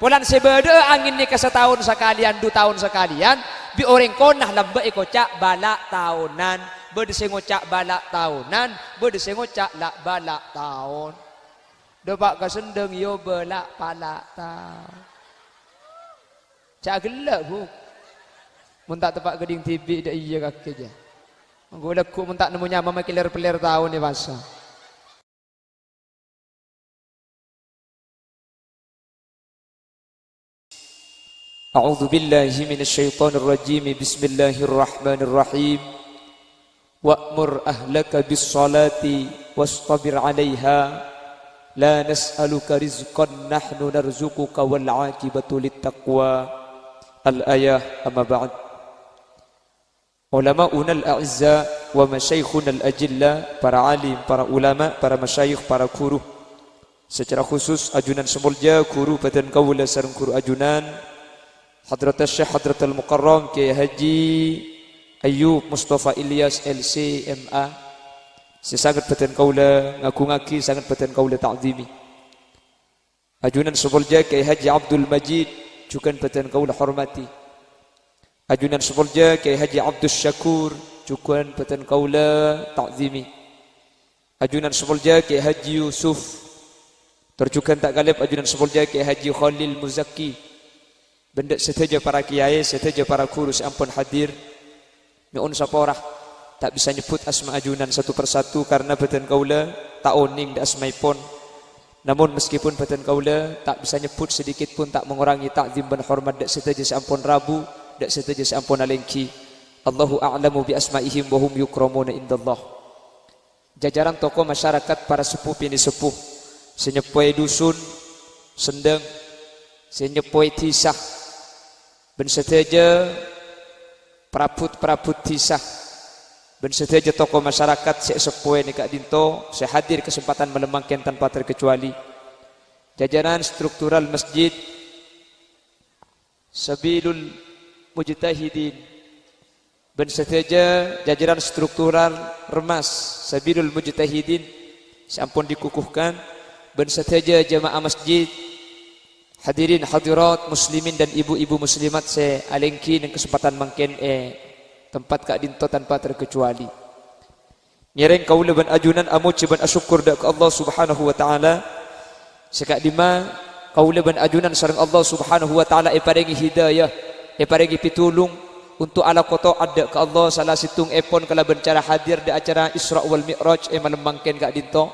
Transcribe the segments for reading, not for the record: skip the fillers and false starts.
Pulan sebeda angin ni setahun sekalian, 2 tahun sekalian, bi orang konah lamba ikocak balak tahunan, berdese ngocak balak tahunan, berdese ngocak lak balak tahun. Dobak kasendeng yo balak palak tahun. Cak gelak bu. Mun tak tepak geding TV dak iya kaki je. Mengko lekuk mun tak nemu nyama makiler-peler tahun ni masa. A'udzu billahi minasyaitonir rajim. Bismillahirrahmanirrahim. Wa'mur ahlaka bis-salati wastabir 'alaiha. La nas'aluka rizqan nahnu narzuquka wal 'aqibatu lit-taqwa. Al-ayah amma ba'd. Ulama'una al-a'izza wa masyayikhuna al-ajilla, para alim, para ulama, para masyayikh, para guru. Secara khusus ajunan semulja guru badan kaula sareng guru ajunan Hadrat Syekh Hadratul Mukarram Kiai Haji Ayyub Mustafa Ilyas LC MA. Sangat badan kaula ngaku-ngaki, sangat badan kaula ta'zimi. Ajunan semulja Kiai Haji Abdul Majid juga badan kaula hormati. Ajunan semulja Kiai Haji Abdul Syakur juga badan kaula ta'zimi. Ajunan semulja Kiai Haji Yusuf terjukan tak galib. Ajunan semulja Kiai Haji Khalil Muzaki. Benda seteja para kiai, seteja para guru seampun hadir. Nyuun saporah tak bisa nyebut asma ajunan satu persatu karena badan kaula tak oning dak asmaipun. Namun meskipun badan kaula tak bisa nyebut sedikit pun tak mengurangi takzim dan hormat dak seteja seampun Rabu, dak seteja seampun Alengki. Allahu a'lamu bi asmaihim wa hum yukramuna indallah. Jajaran tokoh masyarakat, para sepuh bini sepuh, senyepoi dusun, sendeng, senyepoi tisah, ben seteja perabot tisah, ben seteja tokoh masyarakat sek sepoi ni Kak Dinto, saya hadir kesempatan melemangkan tanpa terkecuali. Jajaran struktural masjid Sabilul Mujtahidin, ben seteja jajaran struktural Remas Sabilul Mujtahidin sampun dikukuhkan, ben seteja jamaah masjid, hadirin hadirat muslimin dan ibu-ibu muslimat saya alengki dan kesempatan mangken tempat Kak Dinto tanpa terkecuali. Nyereng kaula ban ajunan amu ciban asyukur dak Allah Subhanahu wa taala. Sekak dima kaula ban ajunan sareng Allah Subhanahu wa taala paringi hidayah, paringi pitulung untuk ala koto ada ke Allah salah situng epon kala bencara hadir di acara Isra wal Mi'raj malam mangken Kak Dinto.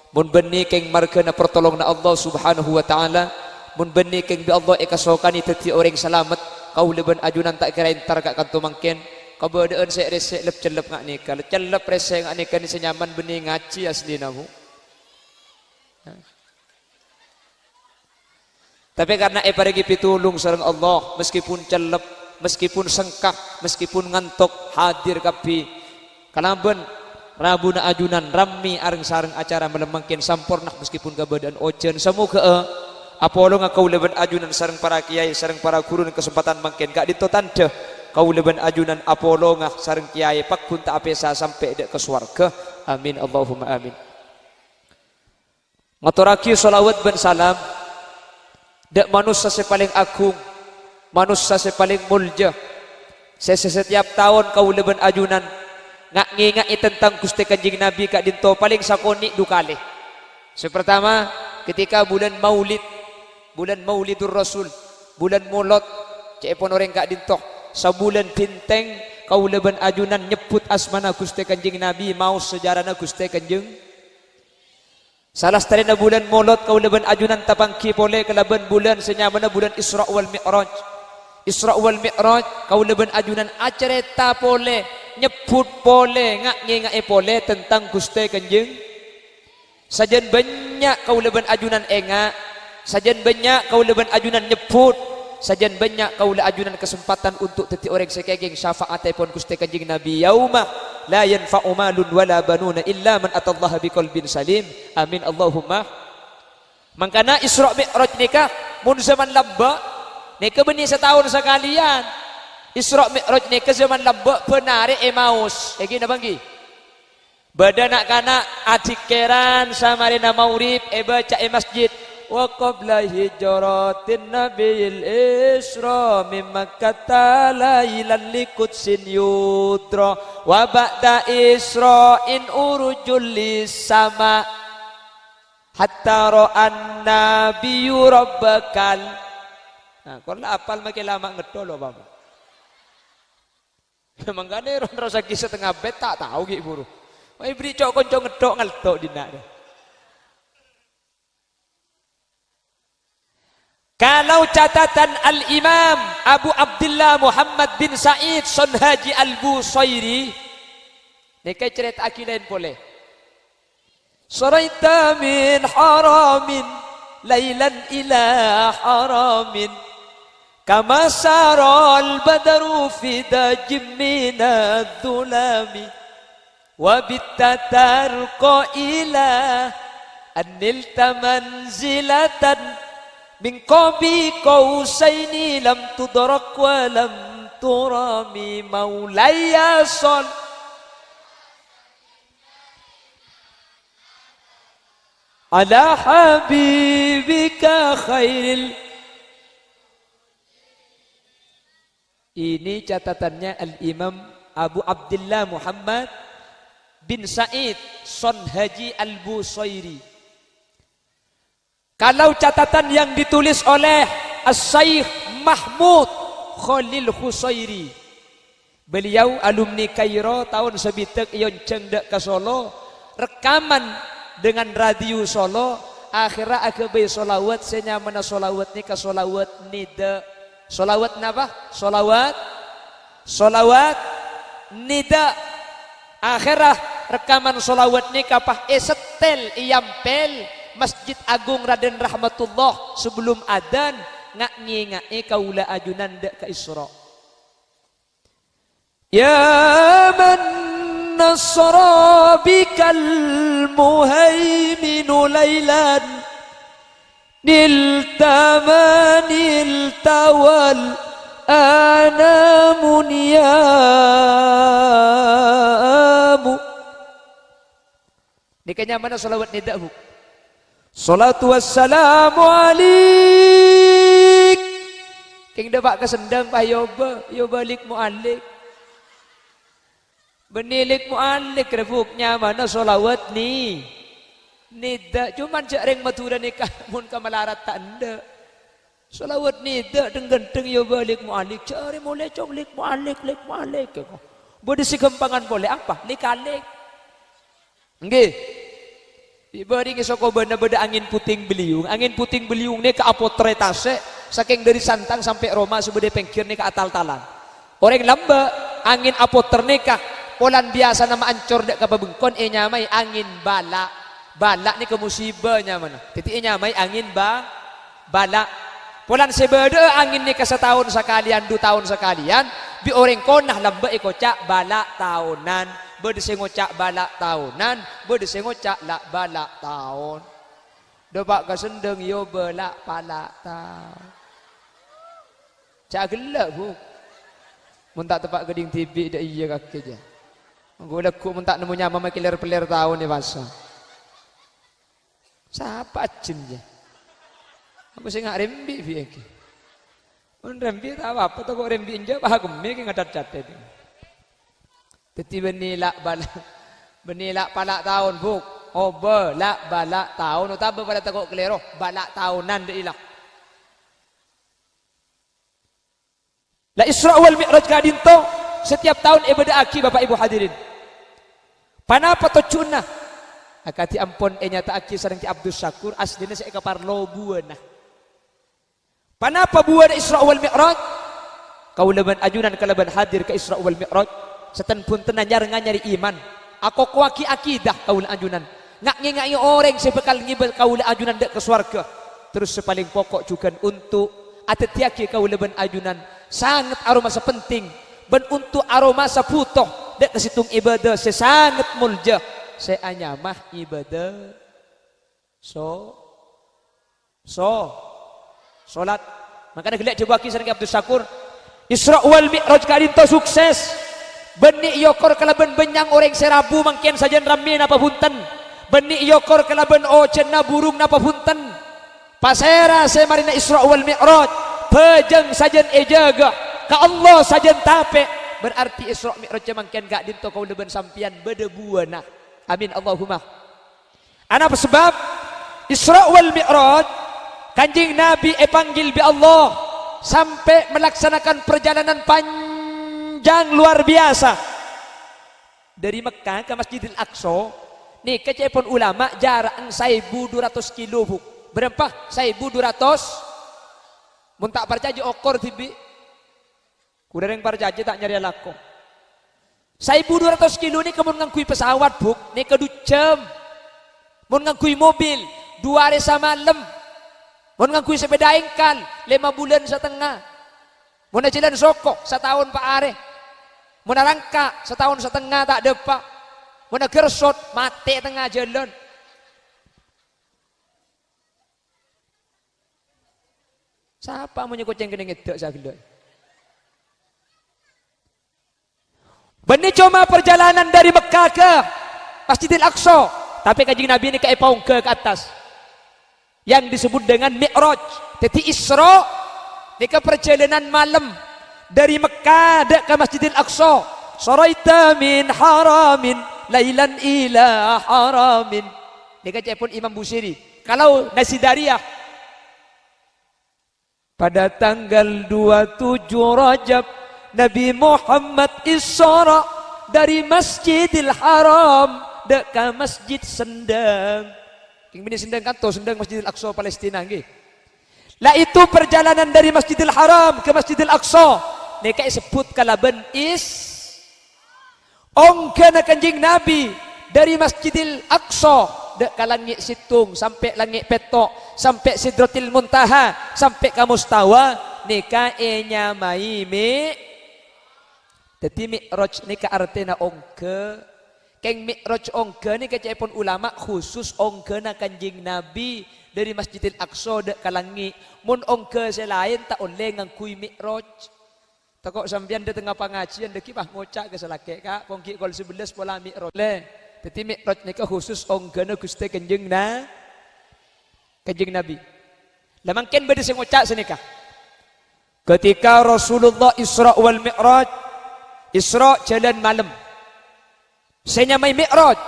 Mun benih keng margana pertolongna Allah Subhanahu wa taala. Mun benih keng bi Allah kasokani teti orang selamat kaula ban ajunan tak kira entar Kak kanto mangken. Kabadaan saya resek lep celep ngak nikah, celep resek ngak nikah ni senyaman benih ngaci asli namu. Tapi karena parigi pitulung sareng Allah, meskipun celep, meskipun sengkak, meskipun ngantuk hadir kapi kalaben Rabu na ajunan rami areng sareng acara melemangkin sampurna meskipun kabadaan ojen semoga Apolo nga kaulaban ajunan sareng para kiai sareng para guru dan kesempatan mangkin gak ditotanda kaulaban ajunan Apolo nga sareng kiai pak pun tak apesa sampai dek ke swarga. Amin Allahumma amin. Ngaturaki salawat ben salam dek manusia paling agung, manusia paling mulja. Setiap tahun kaulaban ajunan ngak ngingai tentang Gusti Kanjeng Nabi Kak Dinto paling sakoni dukale. Pertama ketika bulan Maulid, bulan Maulidur Rasul, bulan Mulot, cepon orang Kak Dinto, sabulan binteng kaulaban ajunan nyebut asmana Gusti Kanjeng Nabi mau sejarahna Gusti Kanjeng. Salah setarina bulan Mulot kaulaban ajunan tapangki boleh kalaban bulan senyamana bulan Isra wal Mi'raj. Isra wal Mi'raj kaulaban ajunan acerita boleh nyebut boleh ngak ngingai boleh tentang Gusti Kanjeng. Sajan banyak kaulaban ajunan enga, sajan banyak kaulaban ajunan nyebut, sajan banyak kaula ajunan kesempatan untuk teti orang sekegeng syafaat pun Gusti Kanjeng Nabi yauma la yanfa'u malun wala banuna illa man atallaha biqalbin salim. Amin Allahumma. Mangkana Isra Mi'raj nikah mun zaman lamba nikah benih setahun sekalian. Isra Mi'raj nikah zaman lamba penari Emaus. Egi na banggi? Badanak kana adik keran samarina maurib baca masjid. wa qabla hijratin nabiyil isra min makkata lailan liqudsin yudra wa ba'da isra'in urujul lisama hatta ra'an nabiyyu rabbakal. Nah, kalau apal makin lama ngedol apa? Memang kan ron rasa kisah tengah bet tak tahu gitu buru. Wah beri cok konco ngedok ngeltok di nak. Kalau catatan Al-Imam Abu Abdullah Muhammad bin Sa'id Sonhaji Al-Busairi, ini kayak cerita akilain boleh. Saraita min haramin laylan ila haramin kama saral badru fi dajim minadh-dhulami wa bittatarqa ila annilta manzilatan min qabi qausaini lam tudrak wa lam turami maulaya sol ala habibika khairil. Ini catatannya Al-Imam Abu Abdullah Muhammad bin Sa'id Sonhaji Al-Busairi. Kalau catatan yang ditulis oleh As-Syaikh Mahmud Khalil Husairi, beliau alumni Kairo tahun sebitek iyon cendek ke Solo, rekaman dengan radio Solo, akhirnya akabai solawat, saya mana solawat ni ke solawat nida. Solawat napa? Solawat nida. Akhirah rekaman solawat ni kapah setel iyampel Masjid Agung Raden Rahmatullah sebelum adan ngak kaula ajunan dek ke Isra. Ya man nasra bikal muhaiminu laylan niltawal anamun yamu. Ini kayaknya mana salawat nida bu? Salatu wassalamu alik. King debak kesendang pak yoba lik mu'alik. Benilik mu'alik refuknya mana salawat ni? Nida cuman jareng matura nikah mun kamalarat tak anda. Salawat nida deng-genteng yo balik mualik cari mulai cong lik mualik kok. Bode si kempangan boleh apa? Lik-alik. Nggih. Dibari ngisoko benda angin puting beliung. Angin puting beliung ni ke apotretase saking dari Santang sampai Roma sebede pengkir ni ke atal-talan. Orang lamba angin apoter nikah polan biasa nama ancor dek ka babengkon nyamai angin bala. Balak ni ke musibahnya mana? Titik nyamai angin balak. Polan sebede angin ni ke setahun sekalian, 2 tahun sekalian. Bi orang konah lamba ikocak balak tahunan. Berde ngocak balak tahunan. Berde ngocak lak balak tahun. Dobak ke sendeng yo balak palak tahun. Cak gelak bu. Mun tak tepak geding TV dak iya kaki je. Nggo lekuk mun tak nemu nyama makiler pelir tahun ni basa. Siapa ajennya? Aku sih nggak rembi biaki. Mun rembi tahu apa tuh kok rembi inja bah gemme ki ngadat-cadet. Teti benilak palak tahun buk. Oh balak tahun utama pada tekok kelero balak tahunan deh ilah. La Isra wal Mi'raj kadinto setiap tahun ibadah aki Bapak Ibu hadirin. Panapa tocuna? Akati ampun nyata aki sareng ki Abdul Syakur aslinya saya kaparlo buana. Panapa buana Isra wal Mi'raj? Kaulaban ajunan kalaban hadir ke Isra wal Mi'raj. Setan pun nyari iman. Aku kuaki akidah kaula ajunan. Ngak orang sebekal ngibel kaula ajunan dek ke swarga. Terus sepaling pokok juga untuk atetiaki kaulaban ajunan sangat aroma sepenting. Ben untuk aroma seputoh dek ke situng ibadah sesangat mulja. Saya nyamah ibadah solat. Makanya gelak coba kisah dengan Abdul Syakur Isra wal Mi'raj kadinto sukses. Benik yokor kalaban benyang orang serabu mangkian saja rame napa punten. Benik yokor kalaban ocenna burung napa punten. pasera se marina Isra wal Mi'raj pejeng sajen ejaga ka Allah sajen tape berarti Isra Mi'raj mangken gak dinto kau leben sampian bedebuana. Amin Allahumma. Ana sebab Isra wal Mi'raj Kanjing Nabi panggil bi Allah sampai melaksanakan perjalanan panjang luar biasa dari Mekah ke Masjidil Aqsa. Nih kecepon ulama jarak 1.200 kilo bu. Berapa? 1.200. Mun tak percaya okor tibi. Kuda yang percaya tak nyari lako. 1.200 kilo ni kemun ngangkui pesawat bu. Nih kedua jam. Mun ngangkui mobil 2 hari semalam. Mun ngangkui sepeda engkal 5 bulan setengah. Mun jalan sokok 1 tahun pak are. Mun rangka 1 tahun setengah tak depak. Mun gersot mati tengah jalan. Siapa mau nyekoceng kena ngedek saya gila. Benih cuma perjalanan dari Mekah ke Masjidil Aqsa. Tapi Kanjeng Nabi ini keepaung ke atas. Yang disebut dengan Mi'raj. Jadi Isra ini ke perjalanan malam dari Mekah ke Masjidil Aqsa. Saraita min haramin lailan ila haramin. Ini kecepun Imam Busiri. Kalau Nasidariah pada tanggal 27 Rajab Nabi Muhammad Isra dari Masjidil Haram ke Masjid Sendang. King bini Sendang kanto Sendang Masjidil Aqsa Palestina nggih. Lah itu perjalanan dari Masjidil Haram ke Masjidil Aqsa. Nek sebut kalaban ongkana Kanjeng Nabi dari Masjidil Aqsa dek ka langit situng sampai langit petok sampai Sidratil Muntaha sampai ka Mustawa nika nyamai dadi Mi'raj nika artena ongke keng Mi'raj ongke nika cepon ulama khusus ongkena Kanjeng Nabi dari Masjidil Aqsa dek ka langit mun ongke selain tak oleh ngangkui Mi'raj takok sampeyan di tengah pengajian deki bah ngocak ke selake kak pongki kol 11 pola Mi'raj le. Jadi Mi'raj nika khusus onggana Gusti Kanjeng Nabi. Lah mangken bade sing ngocak senika. Ketika Rasulullah Isra wal Mi'raj, Isra jalan malam. Saya nyamai Mi'raj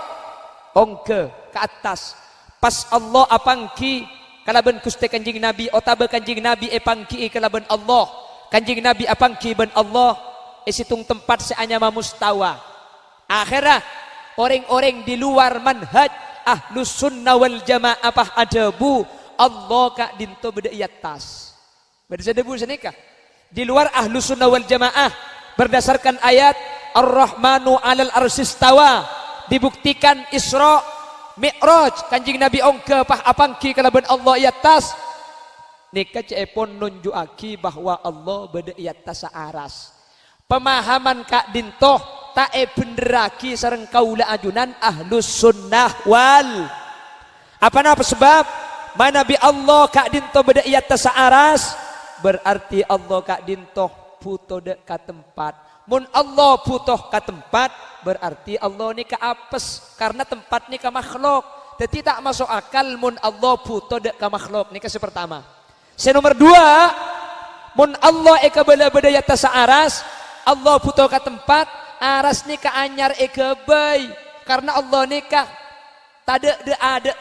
ongke ke atas. Pas Allah apangki kalaban Gusti Kanjeng Nabi otaba Kanjeng Nabi pangki kalaban Allah. Kanjeng Nabi apangki ben Allah situng tempat seanyama mustawa. Akhirah orang-orang di luar manhaj ahlus sunnah wal jamaah apa adabu Allah kak dinto beda iatas beda sedebu senika di luar ahlus sunnah wal jamaah berdasarkan ayat ar-rahmanu alal arsistawa dibuktikan Isra Mi'raj Kanjeng Nabi ongke pah apangki kalaban Allah iatas nika cepon nunjuaki bahwa Allah beda iatas saaras pemahaman kak dinto tak benderaki sareng kaula ajunan ahlus sunnah wal apa sebab mana bi Allah kak dinto beda iata saaras berarti Allah kak dinto puto dek ka tempat mun Allah putoh ka tempat berarti Allah ni ka apes karena tempat ni ka makhluk jadi tak masuk akal mun Allah puto dek ka makhluk ni ka pertama nomor 2 mun Allah eka beda iata saaras Allah putoh ka tempat aras nikah anyar ekebay karena Allah nikah tada ada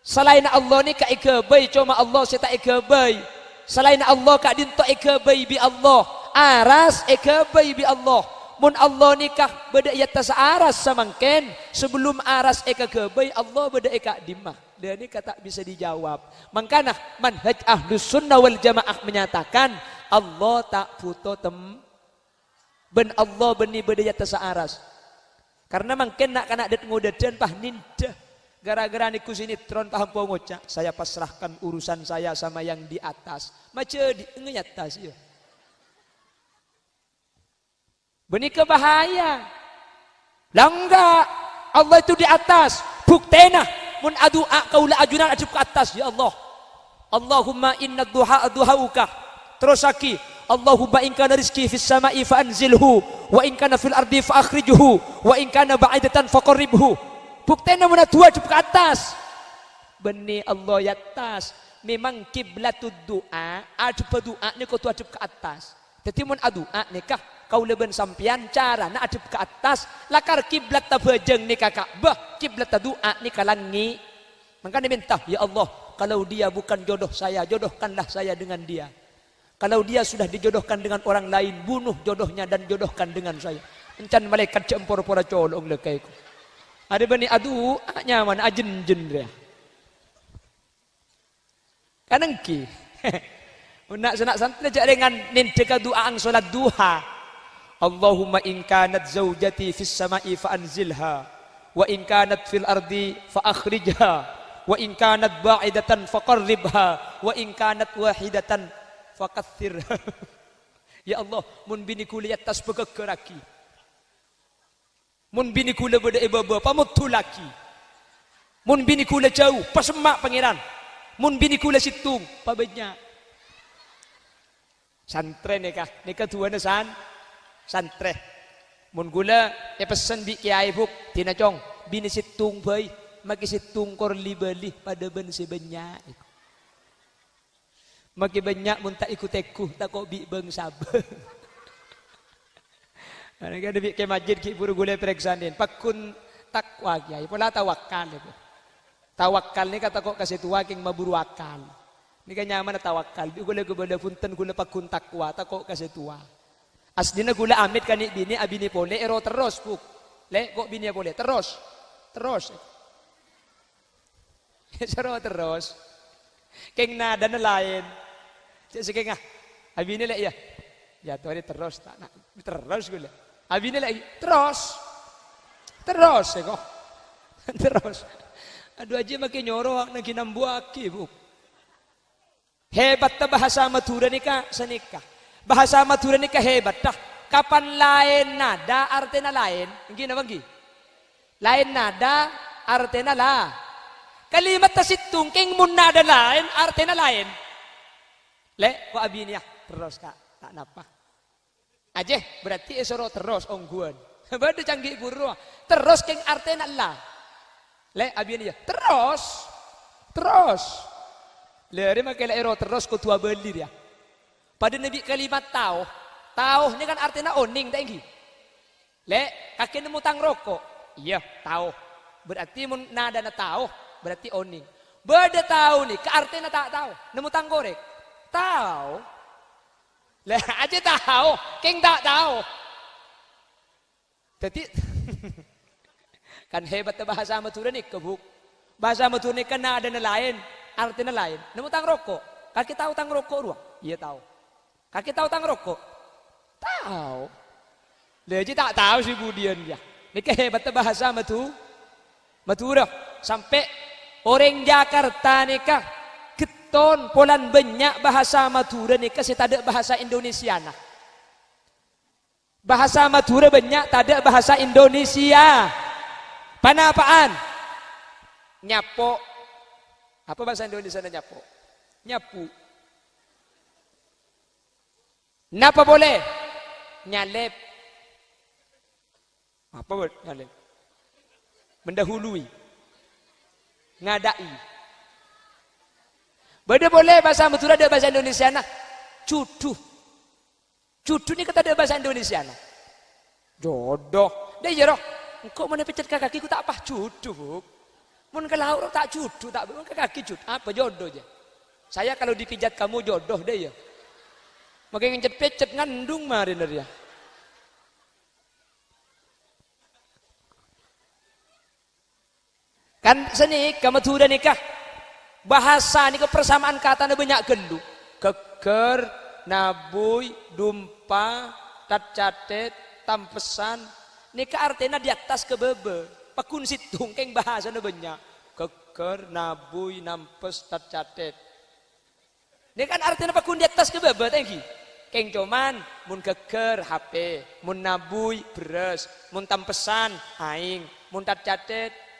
selain Allah nikah ekebay cuma Allah seta ekebay selain Allah kak dinto ekebay bi Allah aras ekebay bi Allah mun Allah nikah beda yata aras samangken sebelum aras ekebay Allah beda eka dimah dan ini kata bisa dijawab makanya manhaj ahlus sunnah wal jamaah menyatakan Allah tak puto ben Allah beni bedaya tasaaras karena mungkin nak kana det ngodedan pah nindah gara-gara niku sinetron paham po ngocak saya pasrahkan urusan saya sama yang di atas mace di atas ya beni ke bahaya langga Allah itu di atas buktena mun adua kaula ajunan ajub ke atas ya Allah Allahumma inna duha duhauka terus aki Allahumma in kana rizqi fis sama'i fa anzilhu wa in kana fil ardi fa akhrijhu wa in kana ba'idatan faqarribhu buktena mun dua ajub ke atas Benih Allah atas. Memang kiblatud doa, adep doa ni kau tu adep ke atas. Jadi mun doa ni kah kau leben sampian cara na adep ke atas, lakar kiblat ta bejeng ni ka Ka'bah, kiblat ta doa ni ka langi. Maka dia minta, ya Allah, kalau dia bukan jodoh saya, jodohkanlah saya dengan dia. Kalau dia sudah dijodohkan dengan orang lain, bunuh jodohnya dan jodohkan dengan saya. Encan malaikat cempor pora colong lekaiku. Ada bani adu nyaman ajen-jen dia. Kanengki. Nak senak santai aja dengan nindeka doa ang salat duha. Allahumma in kanat zaujati fis sama'i fa anzilha wa in kanat fil ardi fa akhrijha wa in kanat ba'idatan faqarribha wa in kanat wahidatan fakathirha. Ya Allah, mun bini kula atas begegeraki. Mun bini kula beda ibaba pamut laki. Mun bini kula jauh pasemak pangeran. Mun bini kula situng pabenya. Santre nikah tuan santre. Mun gula pesen bi kiai buk tina cong bini situng bay maki situng kor libeli pada ben sebanyak. Maki banyak mun tak ikut ekuh tak kok bi beng sabe. Ana kan bi ke masjid ki buru gula pereksanin pakun takwa kiai pola tawakal itu. Tawakal ni kata kok kasih tua king maburu akal. Ni kan nyaman tawakal. Bi gula gula punten gula pakun takwa tak kok kasih tua. Asdina gula amit kan bini abini pole ero terus buk. Le kok bini boleh terus. Sero terus. King nada na lain. Sige nga. Abini le iya. Ya tuh ini terus tak nak terus gula. Abini lagi terus ya kok. Terus. Aduh aja makin nyoroh nak kinambuaki bu. Hebat ta bahasa Madura nikah senikah. Bahasa Madura nikah hebat dah. Kapan lain nada artinya lain. Gini banggi. Lain nada artinya lah. Kalimat tasitung king mun nada lain artinya lain. Le kok abini ya terus kak tak napa. Aja berarti esoro terus ongguan. Bade canggih guru. Terus king artinya lah. Le abini ya terus. Le dia makai ero terus ko tua beli dia. Pada nabi kalimat tahu ni kan artinya oning tak ingi. Le kaki nemu tang rokok. Iya tahu. Berarti mun nada na tahu berarti oning. Beda tahu ni ke artinya tak tahu. Nemu tang gorek. Tahu. Le aja tahu, king tak tahu. Jadi kan hebat bahasa Madura ni kebuk. Bahasa Madura ni kan ada lain, artinya lain. Nemu tang rokok. Kaki tahu tang rokok ruang? Iya tahu. Kaki tahu tang rokok? Tahu. Leji tak tahu si budian dia. Ni kehebat bahasa Madura. Sampai orang Jakarta nikah keton polan banyak bahasa Madura nikah si tak ada bahasa Indonesiana. Bahasa Madura banyak tak ada bahasa Indonesia. Panapaan? Nyapo. Apa bahasa Indonesia nyapo? Nyapu. Napa boleh? Nyalep. Apa boleh? Nyalep. Mendahului. Ngadai. Beda boleh bahasa Madura ada bahasa Indonesia nah. Cudu. Cudu ni kata ada bahasa Indonesia nah. Jodoh. Dia ya roh. Engkau mana pecet kaki ku tak apa cudu buk. Mun kalau tak cudu tak mun kaki cudu apa jodoh aja. Saya kalau dipijat kamu jodoh deh ya. Makin pecet ngandung marin dia. Kan seni Madura nikah. Bahasa ni kepersamaan kata na banyak gelu. Keker, nabuy, dumpa, tatcatet, tampesan. Nika artinya di atas kebebe. Pakun situng keng bahasa na banyak. Keker, nabuy, nampes, tatcatet. Ini kan artinya pakun di atas kebebe tengki. Keng cuman mun keker HP, mun nabuy beres, mun tampesan aing, mun tatcatet.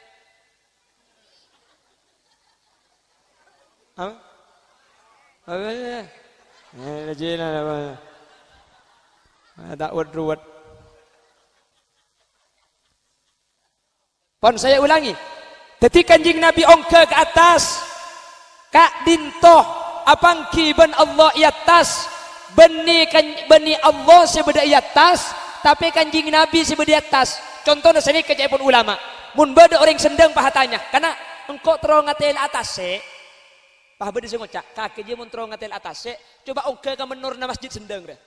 Hah? Tak ruwet. Pon saya ulangi. Teti kanjing Nabi ongke ke atas. Kak dintoh apangki ben Allah i atas. Beni Allah sebeda i atas. Tapi kanjing Nabi sebeda atas. Contohnya sini kecepun ulama. Mun beda orang sendeng pahatanya. Karena engkau terong ngatel atas se. Pah beda saya ngocak. Kaki dia mun terong ngatel atas se. Coba ongke ke menurna masjid sendeng dah.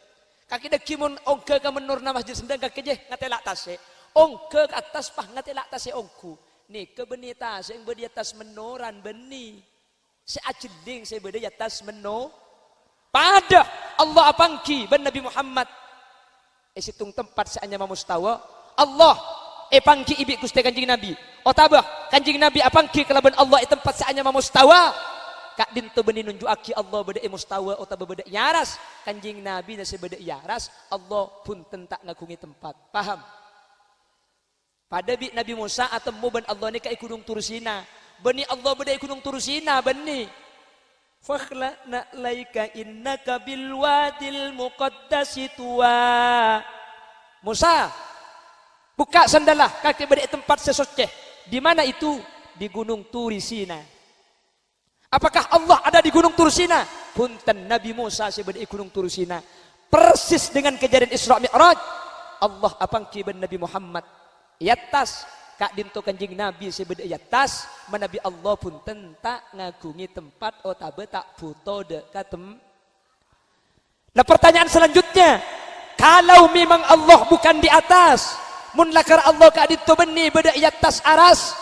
Kaki deki mun ongke ke menurna masjid sendeng. Kaki dia ngatel atas se. Ongke ke atas pah ngatel atas se ongku. Nih ke beni tas yang bedi atas menoran beni. Seajeding saya bedi atas meno. Pada Allah apangki ben Nabi Muhammad. Situng tempat seanya mamustawa. Allah pangki ibi kuste kanjing Nabi. Otabah kanjing Nabi apangki kalaban Allah tempat seanya mamustawa. Kak dinto beni nunjuaki Allah beda mustawa otabah beda yaras. Kanjing Nabi nasi beda yaras. Allah pun tentak ngakungi tempat. Paham? Pada bi Nabi Musa atau ben Allah ni kai gunung Tursina. Beni Allah beda gunung Tursina beni. Fakhla'na laika innaka bil wadil muqaddasi tuwa. Musa, buka sandalah kaki beda tempat sesoceh. Di mana itu? Di gunung Tursina. Apakah Allah ada di gunung Tursina? Punten Nabi Musa sebeda gunung Tursina. Persis dengan kejadian Isra Mi'raj. Allah apangki ben Nabi Muhammad. Yatas kak dinto kanjing Nabi sebeda yatas menabi Allah pun tentak ngagungi tempat otabe tak buto dekat Nah pertanyaan selanjutnya, kalau memang Allah bukan di atas, mun lakar Allah kak dinto beni beda yatas aras,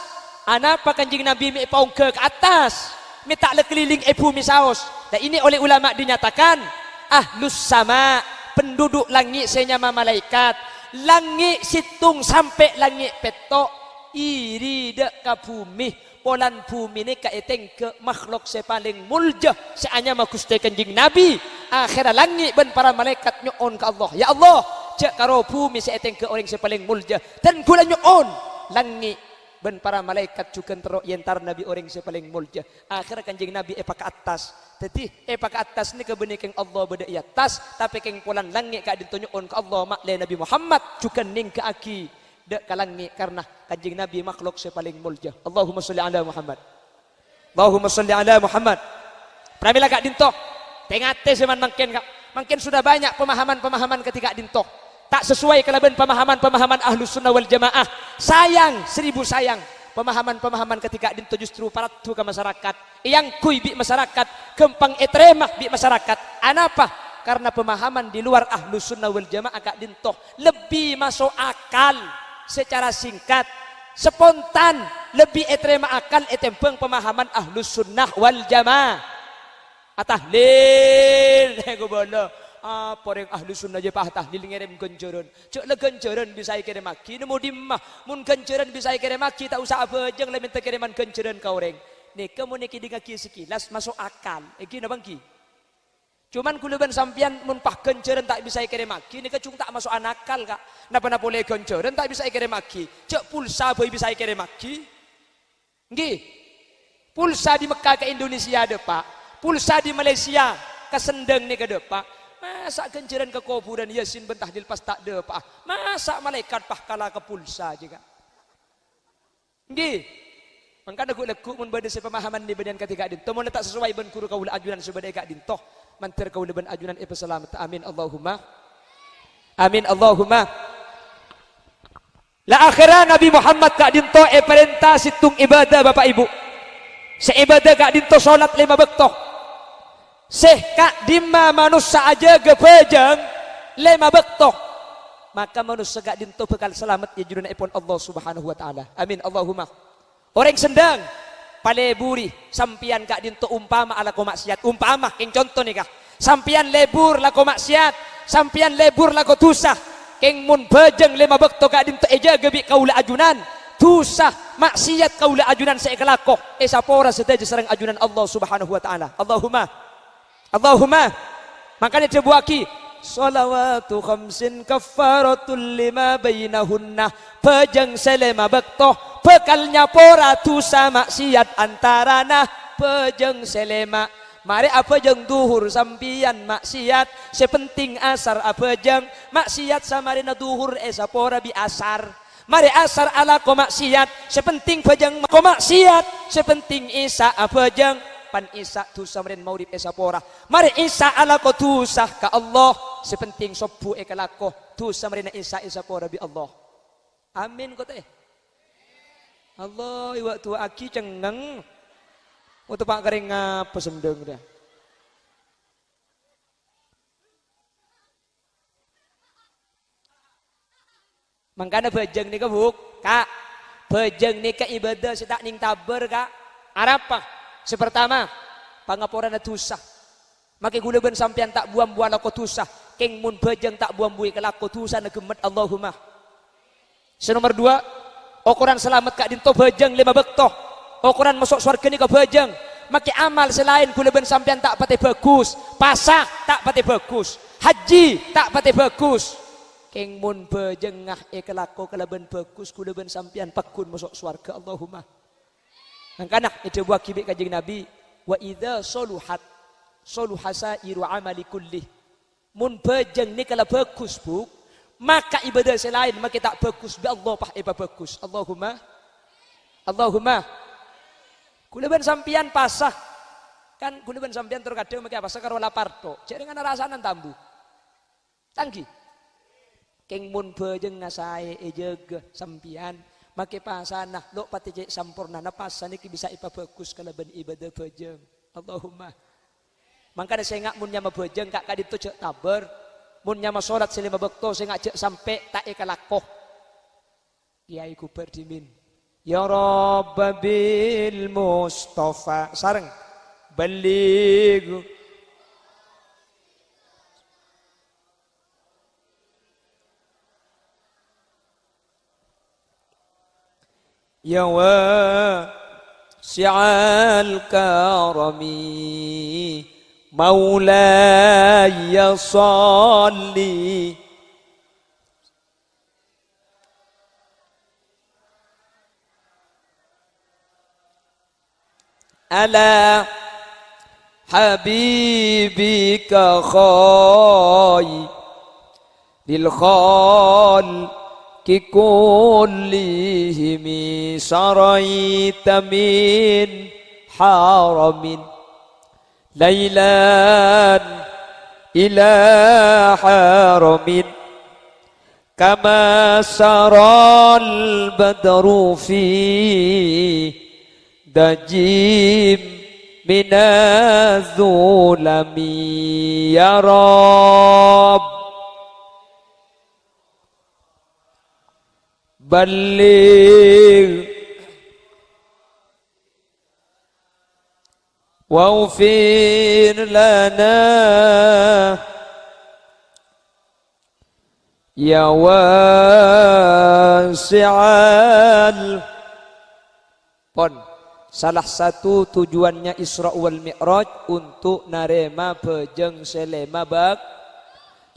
anapa kanjing Nabi mi paung ke atas, mi tak le keliling bumi saos. Nah ini oleh ulama dinyatakan ahlus sama, penduduk langit senyama malaikat. Langit situng sampai langit petok iri dek ke bumi polan bumi ni kaiteng ke makhluk sepaling mulja seanya makuste kanjing Nabi akhirnya langit ben para malaikat nyoon ke Allah ya Allah cek karo bumi seiteng ke orang sepaling mulja dan gula nyoon langit ben para malaikat juga terok yentar Nabi orang sepaling mulja akhirnya kanjing Nabi ke atas jadi ke atas ni kebenikeng Allah beda i atas tapi keng polan langit ka ditunjukon ke Allah makle Nabi Muhammad juga ning ke aki dek ka langit karena kanjing Nabi makhluk sepaling mulja. Allahumma sholli ala Muhammad. Allahumma sholli ala Muhammad. Pramila kak dinto tengate seman mangken sudah banyak pemahaman-pemahaman ketika dinto tak sesuai kalaban pemahaman-pemahaman Ahlus Sunnah wal Jamaah. Sayang, seribu sayang. Pemahaman-pemahaman ketika dinto justru paratu ke masyarakat. Yang kui bi masyarakat, gempang etremah bi masyarakat. Anapa? Karena pemahaman di luar Ahlus Sunnah wal Jamaah kak dinto lebih masuk akal secara singkat, spontan, lebih etrema akal etempeng pemahaman Ahlus Sunnah wal Jamaah. Atahlil, nego bono. Apa yang ahli sunnah je pah tahlil ngerem genjeran cek le genjeran bisa kirim maki nemu dimah mun genjeran bisa kirim maki tak usah apa jeng le minta kiriman genjeran ka orang ni kamu ni kidingaki sekilas masuk akal iki na bangki cuman kuluban sampian mun pah genjeran tak bisa kirim maki ni kecung tak masuk anakal kak napa boleh genjeran tak bisa kirim maki cek pulsa boy bisa kirim maki nggih pulsa di Mekah ke Indonesia ada pak pulsa di Malaysia ke Sendeng ni ke depak. Masa genjeran ke kuburan Yasin ben tahlil pas tak de pak. Masa malaikat pah kala ke pulsa juga. Nggih. Mangka leguk mun bade sepemahaman di badan ketika din. Tomun tak sesuai ben kuru kaula ajunan sebade kak din toh. Mantir kaula ben ajunan selamat. Amin Allahumma. Amin Allahumma. La akhirah Nabi Muhammad kak din toh perintah situng ibadah Bapak Ibu. Seibadah kak din toh salat 5 waktu. Kak dimma manusia aja gepejang 5 waktu maka manusia gak dinto bekal selamat ya juruna ipon Allah subhanahu wa ta'ala amin Allahumma orang sendang paleburi sampian kak dinto umpama ala ko maksiat umpama keng contoh nih kak sampian lebur lako maksiat sampian lebur lako tusah keng mun bejeng 5 waktu kak dinto eja gebi kaula ajunan tusah maksiat kaula ajunan seekelako sapora sedaja serang ajunan Allah subhanahu wa ta'ala Allahumma makanya dibuaki salawatu khamsin kaffaratul lima bainahunna pejeng selema bektoh bekalnya pora tusa maksiat antarana pejeng selema mari apa jeng duhur sampian maksiat sepenting asar apa jeng maksiat samarina duhur sapora bi asar Mari asar ala ko maksiat, sepenting bejeng ko maksiat, sepenting isa bejeng pan isa tusa meren maurib esa pora. Mari isa ala ko tusa ka Allah, sepenting sobu ekalako tusa meren isa pora bi Allah. Amin ko teh. Allah iwa tu aki cengeng. Untuk pak kering ngapa sendeng dah. Mangkana bejeng nika buk, kak. Bejeng nika ibadah setak ning taber kak. Arapa? Sepertama, pangaporana tusah. Maki gula ben sampean tak buam buala ko tusah. Keng mun bejeng tak buam bui kelako tusah nagemet Allahumma. Senomor 2, ukuran selamat kak dinto bejeng 5 bektoh. Ukuran masuk surga nika bejeng. Maki amal selain gula ben sampean tak pate bagus. Pasah tak pate bagus. Haji tak pate bagus. Keng mun bejengah kelako kalaban bagus kula ben sampean pakun masuk surga Allahumma. Mangkana itu buah kibik kanjeng Nabi wa idza soluhat soluhasairu amali kulli. Mun bejeng ni kala bagus buk, maka ibadah selain maka tak bagus bi Allah pah bagus. Allahumma. Kula ben sampean pasah. Kan kula ben sampean terkadang make pasah karo lapar tok. Cek dengan rasanan tambu. Tanggi. Keng mun bejeng ngasae ejeg sampian make pasanah lo pati cek sampurna napasan iki bisa ipa bagus kalaban ibadah bejeng. Allahumma. Mangkana saya ngak mun nyama bejeng kak kadito cek taber, mun nyama salat selima bekto saya ngak cek sampai tak ekalakoh. Kiai ku berdimin. Ya Rabbil Mustafa sareng baligh Ya wasi'al karami maulaya salli ala habibika khairil khal ككلهم سريت من حرم ليلا إلى حرم كما سرى البدر في دجيم من الظلم يا رب بلغ واغفر لنا يا واسع pon salah satu tujuannya Isra wal Mi'raj untuk narema bejeng selema bak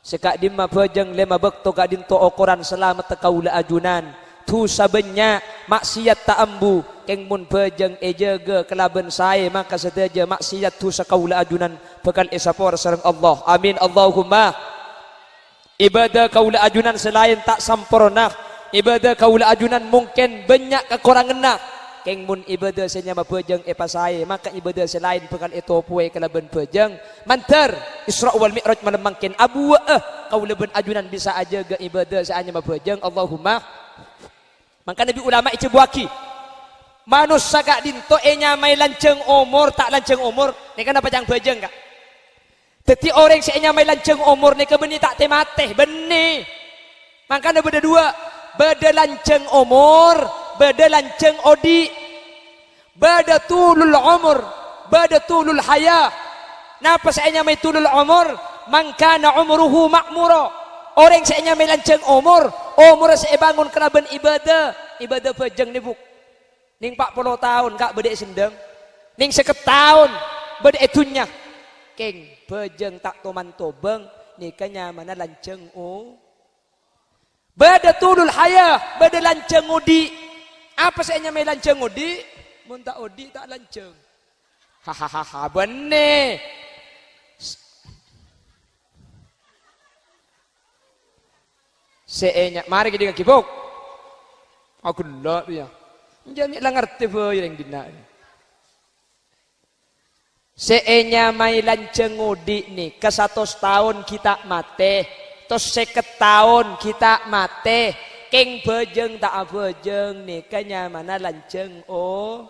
sekak dimma bejeng lema bekto kak dinto ukuran selamat kaula ajunan tu sabenya maksiat tak ambu keng mun bejeng ejege kelaben sae maka sedaja maksiat tu sakaula ajunan bekal esapor sareng Allah amin Allahumma. Ibadah kaula ajunan selain tak sampurna, ibadah kaula ajunan mungkin banyak kekurangan keng mun ibadah senyama bejeng pasae maka ibadah selain bekal itu puai kelaben bejeng mantar Isra wal Mi'raj malemangkin abu kaula ben ajunan bisa aja ga ibadah seanyama bejeng Allahumma. Maka Nabi ulama ice buaki manusia gak dinto nyamai lanceng umur tak lanceng umur ni kan apa jang bejeng kak teti orang si nyamai lanceng umur ni kebeni tak temateh beni makanya beda dua beda lanceng umur beda lanceng odi beda tulul umur beda tulul haya napa saya nyamai tulul umur mangkana umruhu makmuro orang saya nyamai lanceng umur saya bangun keraban ibadah bejeng ni buk ning 40 tahun kak beda sendeng ning 1 tahun beda etunya keng bejeng tak toman tobeng nikahnya mana lanceng beda tulul haya beda lanceng udi apa saya nyamai lanceng udi mun tak udi tak lanceng hahaha benih seenya mari kita kibuk Aku lah dia. Jami lah ngerti boy yang dina. Seenya mai lanceng ngudi nih ke 100 tahun kita mate, terus 50 tahun kita mate, keng bejeng tak bejeng nih kanya mana lanceng oh.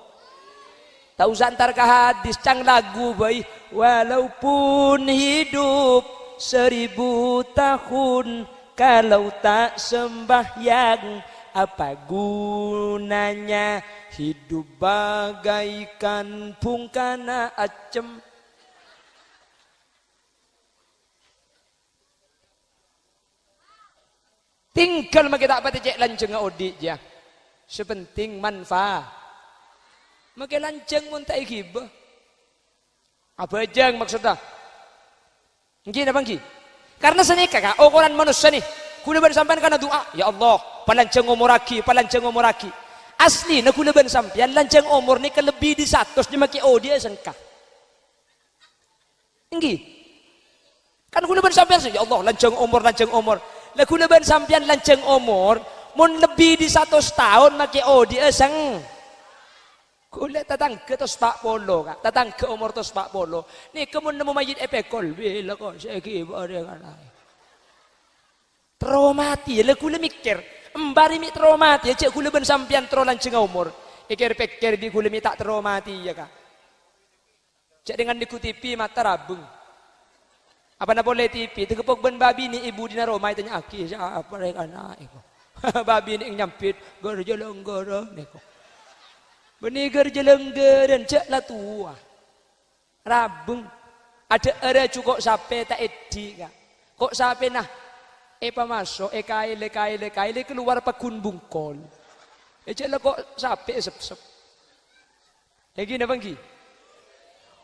Tak usah antar ke hadis cang lagu boy, walaupun hidup 1000 tahun kalau tak sembahyang apa gunanya hidup bagaikan pungkana acem. Tinggal maka tak pati cek lanceng audit ya. Sepenting manfaat. Maka lanceng pun tak ikibah. Apa jang maksudnya? Gini apa gini? Karena senika kak, ukuran manusia nih. Kula bersampean karena doa, ya Allah, palanceng umur aki, palanceng umur aki. Asli, nak kula bersampean, lanceng umur ni kelebih di 100 ni maki oh dia sengkah. Enggi. Kan kula bersampean ya Allah, lanceng umur. Lah kula bersampean lanceng umur, mun lebih di 100 tahun maki oh dia seng. Kula tatang ke tos pak polo kak, tatang ke umur tos pak polo. Ni kemun nemu mayit epekol, bila kok saya kibar dia kan. Traumati, lah kula mikir, embari mi traumati, cek kula ben sampean tro lanceng umur. Pikir di kula mi tak traumati ya kak. Cek dengan diku TV mata rabung. Apa nak boleh TV? Tegepok ben babi ni ibu dina Roma tanya aki, siapa mereka anak iku. Babi ni nyampit, gerjelengger niko. Beni gerjelenggeran cek lah tua. Rabung. Ada era cukup sape tak edi kak. Kok sape nah? Epa masuk, kaile keluar pakun bungkol. Cek kok sape sep-sep. Lagi apa lagi?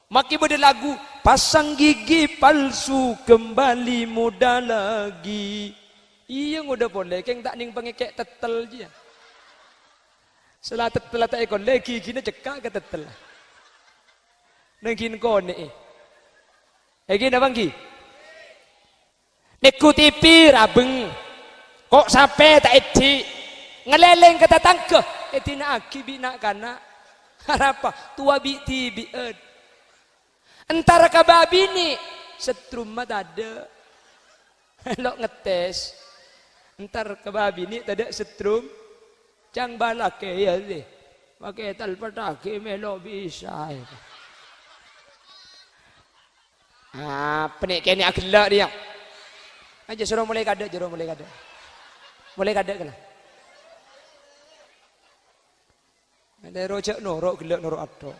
Maki beda lagu, pasang gigi palsu kembali muda lagi. Iya udah boleh, keng tak ning pengekek tetel je. Setelah tetel tak ekor lagi, gini cekak ke tetel. Nengkin kone. Lagi apa lagi? Neku TV rabeng. Kok sampai tak edi. Ngeleleng kata tangke. Edi nak aki bina kana. Harapa tua bi tibi ed. Antara kababi ni setrum mat ada. Lok ngetes. Entar kababi ni tak ada setrum. Cang balak ya deh. Pakai tal patake melo bisa. Penik kene agelak dia. Aja suruh mulai kada. Mulai kada kena. Ada rojak norok gelak norok atok.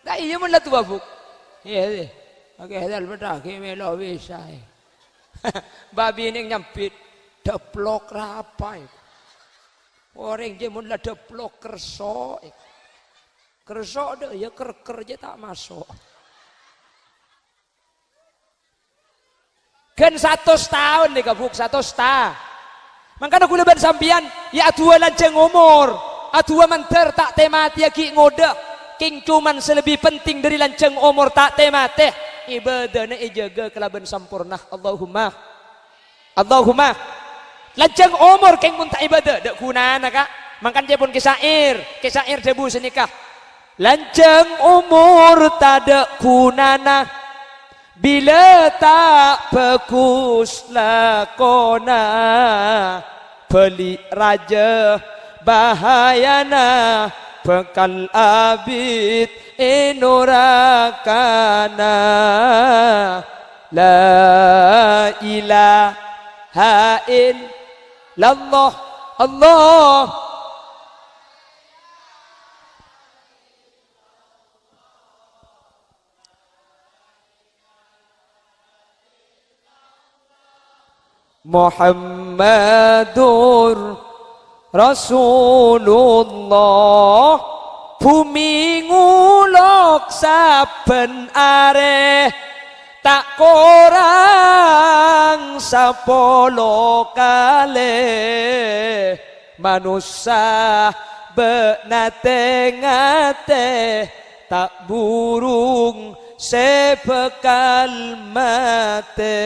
Tak iya mun lah tu babuk. Iya deh. Pakai dal pedake melo bisa. Babi ni nyampit deplok rapai. Orang je mun lah deplok kerso. Kerso dah ya ker je tak masuk. Kan 100 tahun nih kabuk 100 tahun. Makanya aku leban sampian ya atua lanceng umur, atua manter tak temati aki ngoda. King cuman selebih penting dari lanceng umur tak temate. Ibadahnya ijaga kelaban sampurna. Allahumma. Lanceng umur king pun tak ibadah. Dak kunana kak. Makan dia pun kisair debu senikah. Lanceng umur tak ada kunana. Bila tak bagus lakona pelik raja bahayana bekal abid inurakana la ilaha illallah Allah Muhammadur Rasulullah bumi ngulok saben are tak korang sapolo kale manusia benate ngate tak burung sebekal mate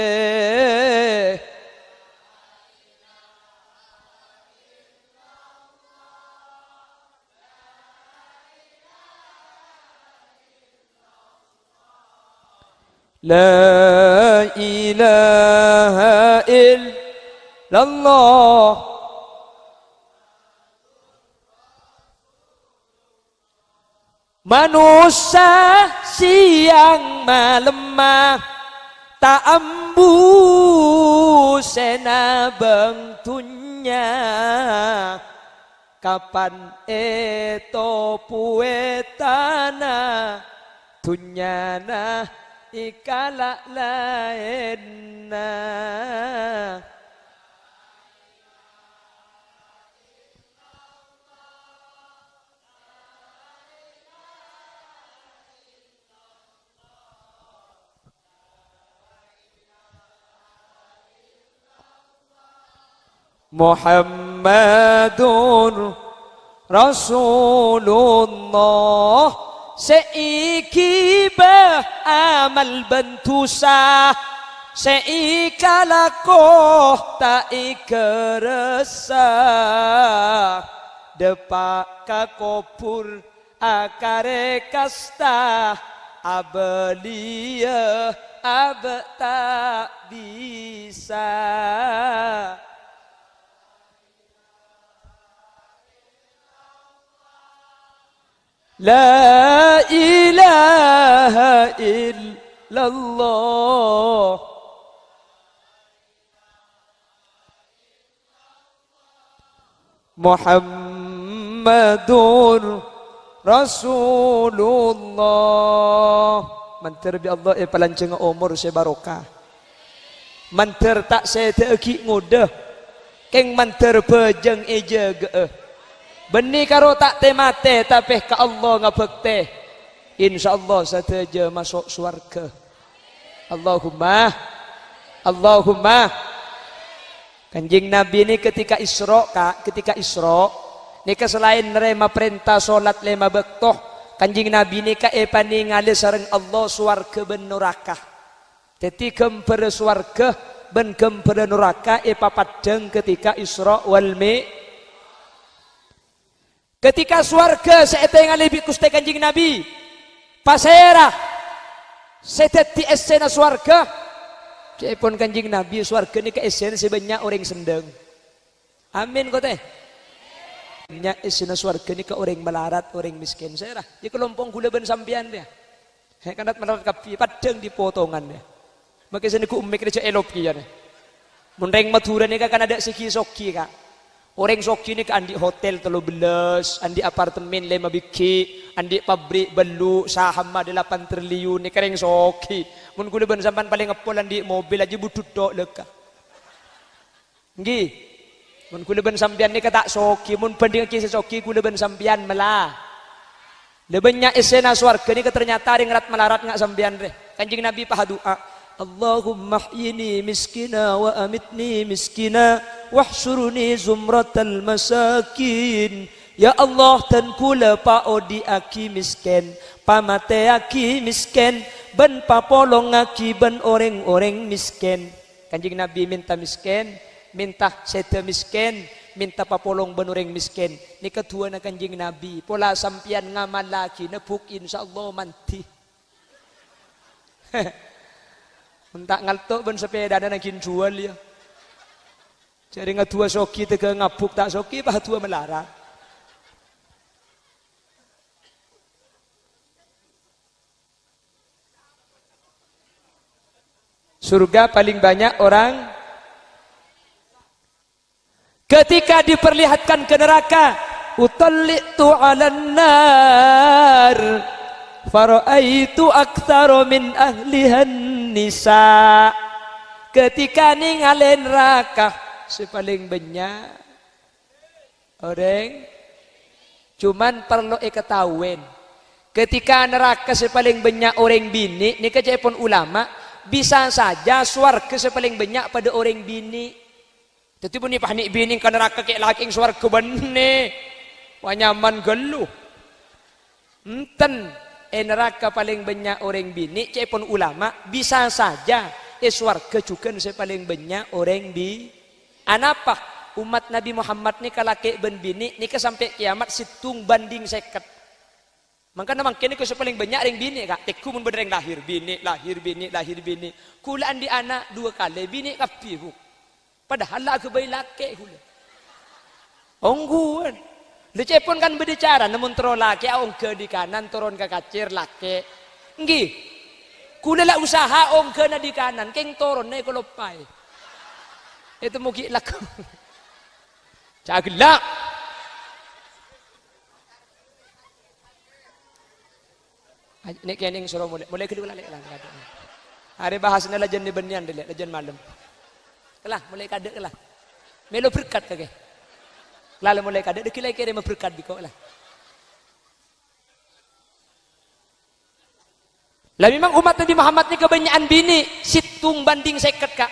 La ilaha illallah. Manusia siang malam tak ambu sena bengtunya. Kapan eto puetana tunyana ikala laenna. Muhammadur Rasulullah. Seiki bah amal bentusa, seika lakoh tak ikeresa. Depak kakopur akare kasta, abelia abe tak bisa. La ilaha illallah. Muhammadur Rasulullah. Manter bi Allah palanceng umur se barokah. Manter tak se teeki ngudah. Keng manter bejeng eje geeh. Benih karo tak temate tapi ke Allah ngabekte. Insyaallah sateja masuk surga. Allahumma. Allahumma. Kanjeng Nabi ini ketika Isra, Kak, ketika Isra nika selain nerima perintah salat 5 waktu, Kanjeng Nabi nika paningali sareng Allah surga ben neraka. Dadi kemper surga ben kemper neraka papadeng ketika Isra wal Mi'raj. Ketika swarga seetengali bikuste Kanjeng Nabi pasera seteti esena swarga cepon Kanjeng Nabi swarga ni ke esena sebanyak orang sendeng. Amin kok teh. Nya esena swarga ni ke orang melarat, orang miskin serah. Di kelompong gula ben sampean dia. He kandat melarat kapi padeng di potongan dia. Maka seni ku ummik reja elop kian. Mun reng Madura ni kan ada siki soki Kak. Orang soki ni ke andi hotel 13, andi apartemen 5 biki, andi pabrik belu saham 8 triliun ni kereng soki. Mun kula ben sampan paling ngepol andi mobil aja butut tok leka. Nggih. Mun kula ben sampean ni tak soki, mun banding ki soki kula ben sampean melah. Lebenya esena swarga ni ternyata ring rat melarat ngak sampean re. Kanjeng Nabi paha doa. Allahumma hyini miskina wa amitni miskina wahsuruni zumratal masakin. Ya Allah dan kula paodi aki miskin, pamate aki miskin, ben papolong aki ben orang-orang miskin. Kanjeng Nabi minta miskin, minta sete miskin, minta papolong ben orang miskin. Ni kedua na Kanjeng Nabi, pola sampian ngamal laki nebuk insyaallah manti. Mentak ngaltok ben sepeda dan nagin jual ya. Jadi ngatua soki tega ngabuk tak soki bah tua melarang. Surga paling banyak orang ketika diperlihatkan ke neraka, utallitu 'alan nar faraitu aktsara min ahlihan nisa. Ketika ningalen neraka sepaling banyak orang cuman perlu ketahuan ketika neraka sepaling banyak orang bini ni kecepon ulama bisa saja swarga sepaling banyak pada orang bini. Jadi pun ni panik bini ke neraka kayak laking swarga benne wanyaman geluh enten neraka paling banyak orang bini cepon ulama bisa saja swarga juga saya paling banyak orang bi anapa umat Nabi Muhammad ni kalaki ben bini ni sampai kiamat situng banding 50 Maka namang kini ko paling banyak ring bini kak. Teku mun bereng lahir bini. Kulaan di anak 2 kali bini kapi bu. Padahal lah kebayi laki hula. Ongguan. Lecepon kan berbicara namun tero laki ongke di kanan turun ke kacir laki. Nggih. Kula lah usaha ongke na di kanan keng turun na ikolopay. Itu mugi laku. Cagelak. Ini kening suruh mulai kedua lagi lah. Hari bahas na lajan di benian dili lajan malam. Kelah mulai kadek kelah. Melo berkat kage. Lalu mulai kadek dekilai kere berkat di kau lah. Lah memang umat Nabi Muhammad ni kebanyakan bini situng banding seket kak.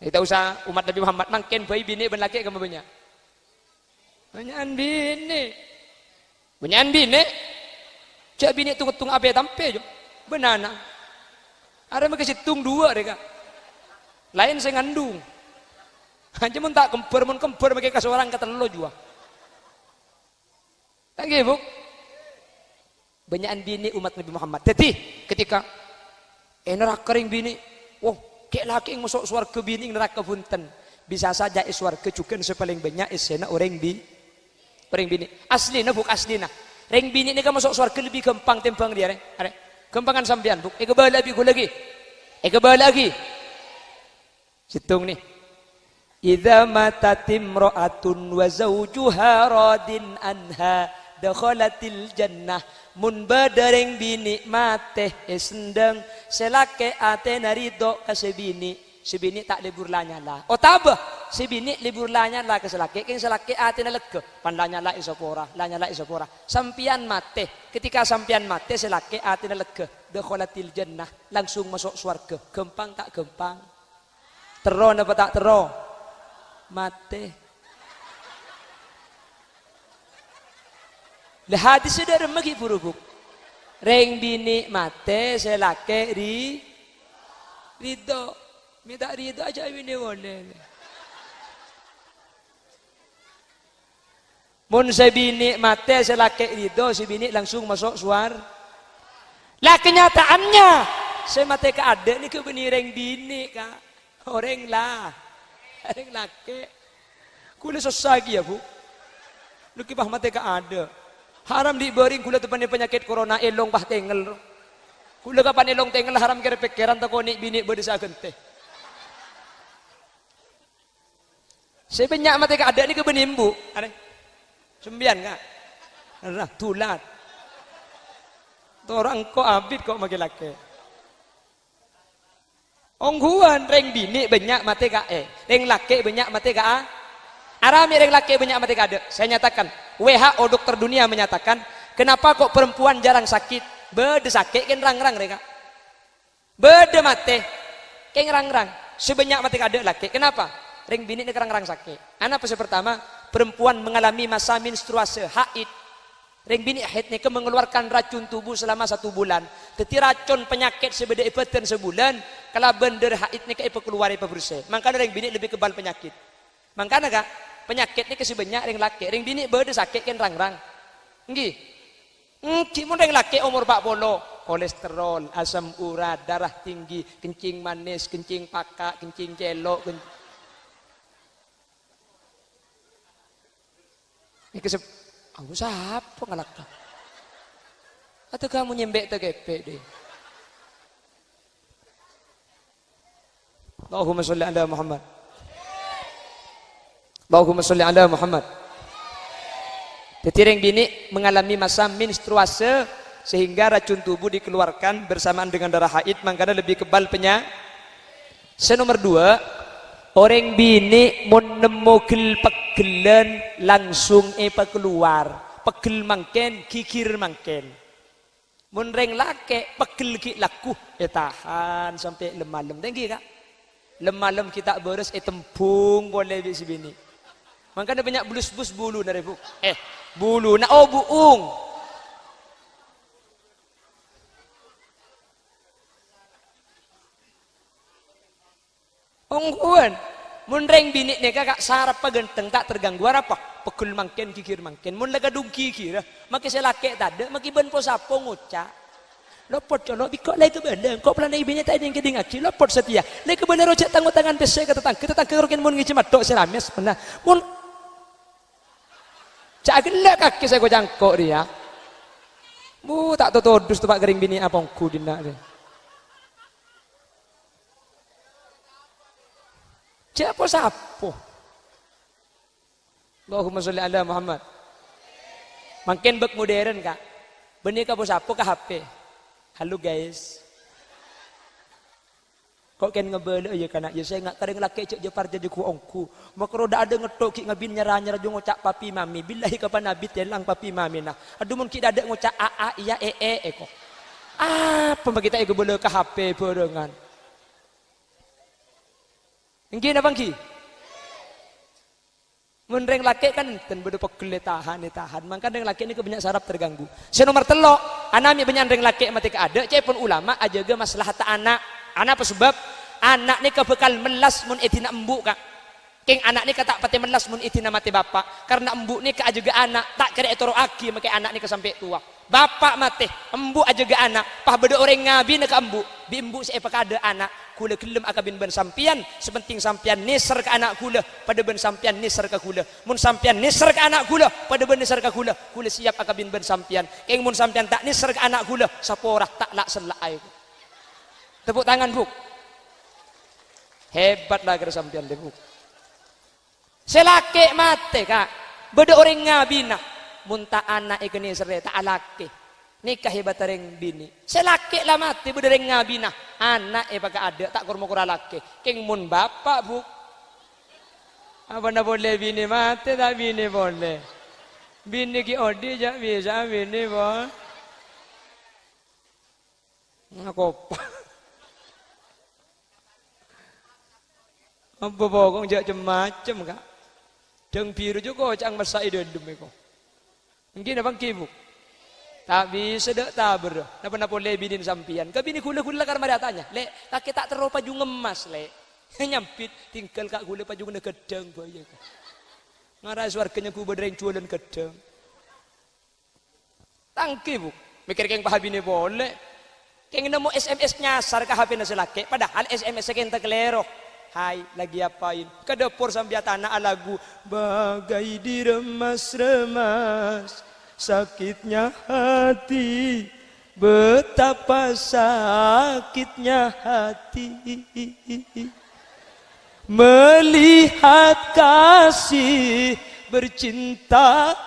Kita usah umat Nabi Muhammad mangken bayi bini ben laki kamu banyak. Banyakan bini. Banyakan bini. Cak bini tung ape tampe jo. Benana. Ada mereka situng 2 mereka. Lain saya ngandung. Hanya mun tak kemper mereka kasih orang kata lo juga. Tak gitu, Bu. Banyakan bini umat Nabi Muhammad. Jadi ketika neraka ring bini, wah, kayak laki yang masuk surga bini neraka punten. Bisa saja surga juga sepaling banyak isena orang bini. Aslina buk aslina. Ring bini ni kan masuk surga lebih gampang timbang dia. Are. Gampangan sampean buk. Kebal lagi. Situng nih. Idza matat imra'atun wa zawjuha radin anha dakhalatil jannah. Mun badareng bini mate sendeng selake ate narido ka sebini tak libur lanyala. O tabah sebini libur lanyala ke selake ate na lega pan lanyala isopora sampian mate ketika sampian mate selake ate na lega dakhalatil jannah langsung masuk surga. Gampang tak gampang? Tero napa tak tero? Mate. Lah hadis sudah remegi buruk. Reng bini mate selake ridho. Minta ridho aja bini boleh. Mun sebini mate selake ridho si bini langsung masuk suar. Lah kenyataannya saya mate ke adek ni ke bini reng bini kak. Orang lah. Orang laki. Kula sesagi ya bu. Lu kipah mate ke ada. Haram dibering kula tepani penyakit corona elong pah tengel. Kula kapan elong tengel haram kira pikiran takoni bini berdesa gente. Saya banyak mati ke ada ni ke benimbu. Ada. Sembian kak. Nah, tulat. Orang kok abid kok maki laki. Ongguan reng bini banyak mati ka reng laki banyak mati ka arami reng laki banyak mati ka ada. Saya nyatakan WHO dokter dunia menyatakan kenapa kok perempuan jarang sakit bede sakit kan rang-rang mereka bede mati kan rang-rang sebanyak mati ka ada laki. Kenapa reng bini ni rang-rang sakit? Anak pasal pertama perempuan mengalami masa menstruasi haid. Reng bini haid ni mengeluarkan racun tubuh selama 1 bulan. Tetapi racun penyakit sebeda ipeten sebulan. Kalau bender haid ni ke keluar ipa bersih. Makanya reng bini lebih kebal penyakit. Makanya kak penyakit ni kasih banyak reng laki. Reng bini berde sakit kan rang-rang. Nggih. Cuma reng laki umur 40. Kolesterol, asam urat, darah tinggi, kencing manis, kencing pakak, kencing celok. Ini kesep. Aku siapa ngalak tak? Atau kamu nyembek tergepek deh? Allahumma sholli ala Muhammad. Allahumma sholli ala Muhammad. Tetireng bini mengalami masa menstruasi sehingga racun tubuh dikeluarkan bersamaan dengan darah haid, makanya lebih kebal penyakit. Nomor 2, orang bini menemugil pegelan langsung keluar. Pegel mangken, kikir mangken. Mun reng lake pegel ki laku tahan sampai lemalem. Tinggi kak. Lemalem kita beres tembung boleh bisi bini. Makanya banyak bulus-bulus bulu dari bu. Bulu na buung. Ongguan. Mun reng bini ni kakak sarap genteng tak terganggu apa? pegel mangken kikir mangken mun lega dungki kira maki selake tade maki ben po sapo ngucak lopot colok bikok lagi ke bener kok pelana ibini tak yang keding aki lopot setia lagi ke bener rojak tanggung tangan pese ke tetangga rokin mun ngici matok serames pernah mun cak gelak kaki saya go jangkok dia tak tahu dus tempat kering bini apongku dina dia cak apa sapo Allahumma sholli ala Muhammad makin bek modern kak benih ka bos apa ke HP halo guys kok kan ngebele ya kana ya saya nggak kadang laki cek jepar jadi ku ongku makro dah ada ngetok ki ngabin nyerah jo ngocak papi mami billahi kapan nabi telang papi mami nah aduh mun ki ada ngocak aa iya kok apa kita ego bele ke HP barengan engki na bangki menreng laki kan ten bedo pegel tahan maka reng laki ini kebanyak saraf terganggu nomor telok anak mi banyak reng laki mati ke ada cepon ulama aja ge masalah ta anak apa sebab anak ni kebekal melas mun etina embu kak king anak ni kata pati melas mun etina mati bapak karena embu ni ke aja ge anak tak kira etoro aki make anak ni ke sampai tua bapak mati embu aja ge anak pah bedo orang ngabi ne ke embu bi embu si epa ada anak kula kelem akabin ben sampian sepenting sampian niser ke anak kula pada ben sampian niser ke kula mun sampian niser ke anak kula pada ben niser ke kula siap akabin ben sampian keng mun sampian tak niser ke anak kula saporah tak lak selai tepuk tangan buk hebat lah kira sampian deh buk selake mate kak beda orang ngabina mun tak anak ikeni sere tak alake nikah hebat reng bini selake lah mati beda reng ngabina anak pakai ada tak kurma laki keng mun bapak bu apa nak boleh bini mati tak bini boleh bini ki odi jak bisa bini boleh ngakopa apa bokong jak macam kak deng biru juga cang masa ide demeko mungkin abang kibu tak bisa dek taber napa boleh binin sampian ke bini kula karena datanya le kaki tak terlalu paju ngemas le nyampit tinggal kak kula paju kena gedeng bahaya ngarai warganya ku bereng jualan gedeng tangki bu mikir keng paham bini boleh keng nemu SMS nyasar ke HP nasi laki padahal SMS keng tak kelero hai lagi apain ke dapur sambil tanah lagu bagai diremas-remas sakitnya hati betapa sakitnya hati melihat kasih bercinta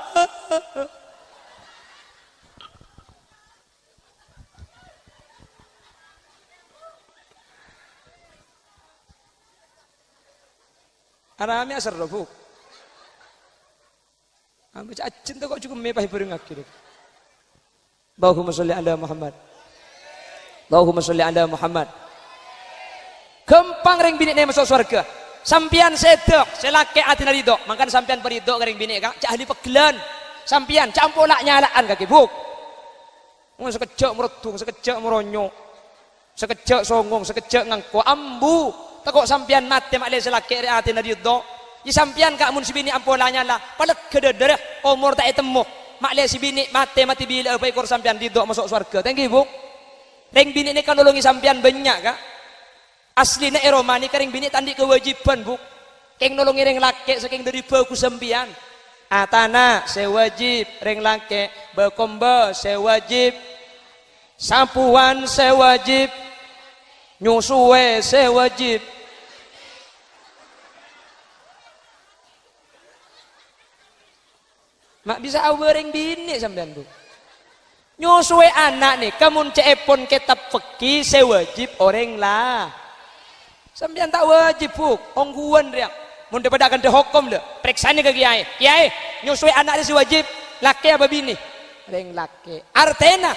Arami asar loh Ambil cinta kok cukup mepah berengak gitu. Allahumma sholli ala Muhammad. Allahumma sholli ala Muhammad. Gampang ring bini masuk surga. Sampian sedok, selake atina ridho. Makan sampian perido ring bini kak. Cak ahli pegelan. Sampian campolak nyalaan kaki buk. Sekejak meretung, sekejak meronyo. Sekejak songong, sekejak ngangko ambu. Tekok sampian mati maklih selake atina ridho. Di sampian kak mun si bini ampolanya lah palet kededereh umur tak temu maklih si bini mati bila apa ikor sampian ridho masuk surga thank you bu ring bini ini kan nolongi sampian banyak kak aslinya eromani kering bini tandi kewajiban bu keng nolongi ring laki saking dari baku sampian atana sewajib ring laki bekomba sewajib sampuan sewajib nyusuwe sewajib mak bisa awering bini sampean bu nyusuwe anak nih kamu cepon kitab fikih sewajib orang lah sampean tak wajib bu ongguan dia mun daripada akan dihukum deh periksanya ke kiai nyusuwe anak dia sewajib laki apa bini reng laki artena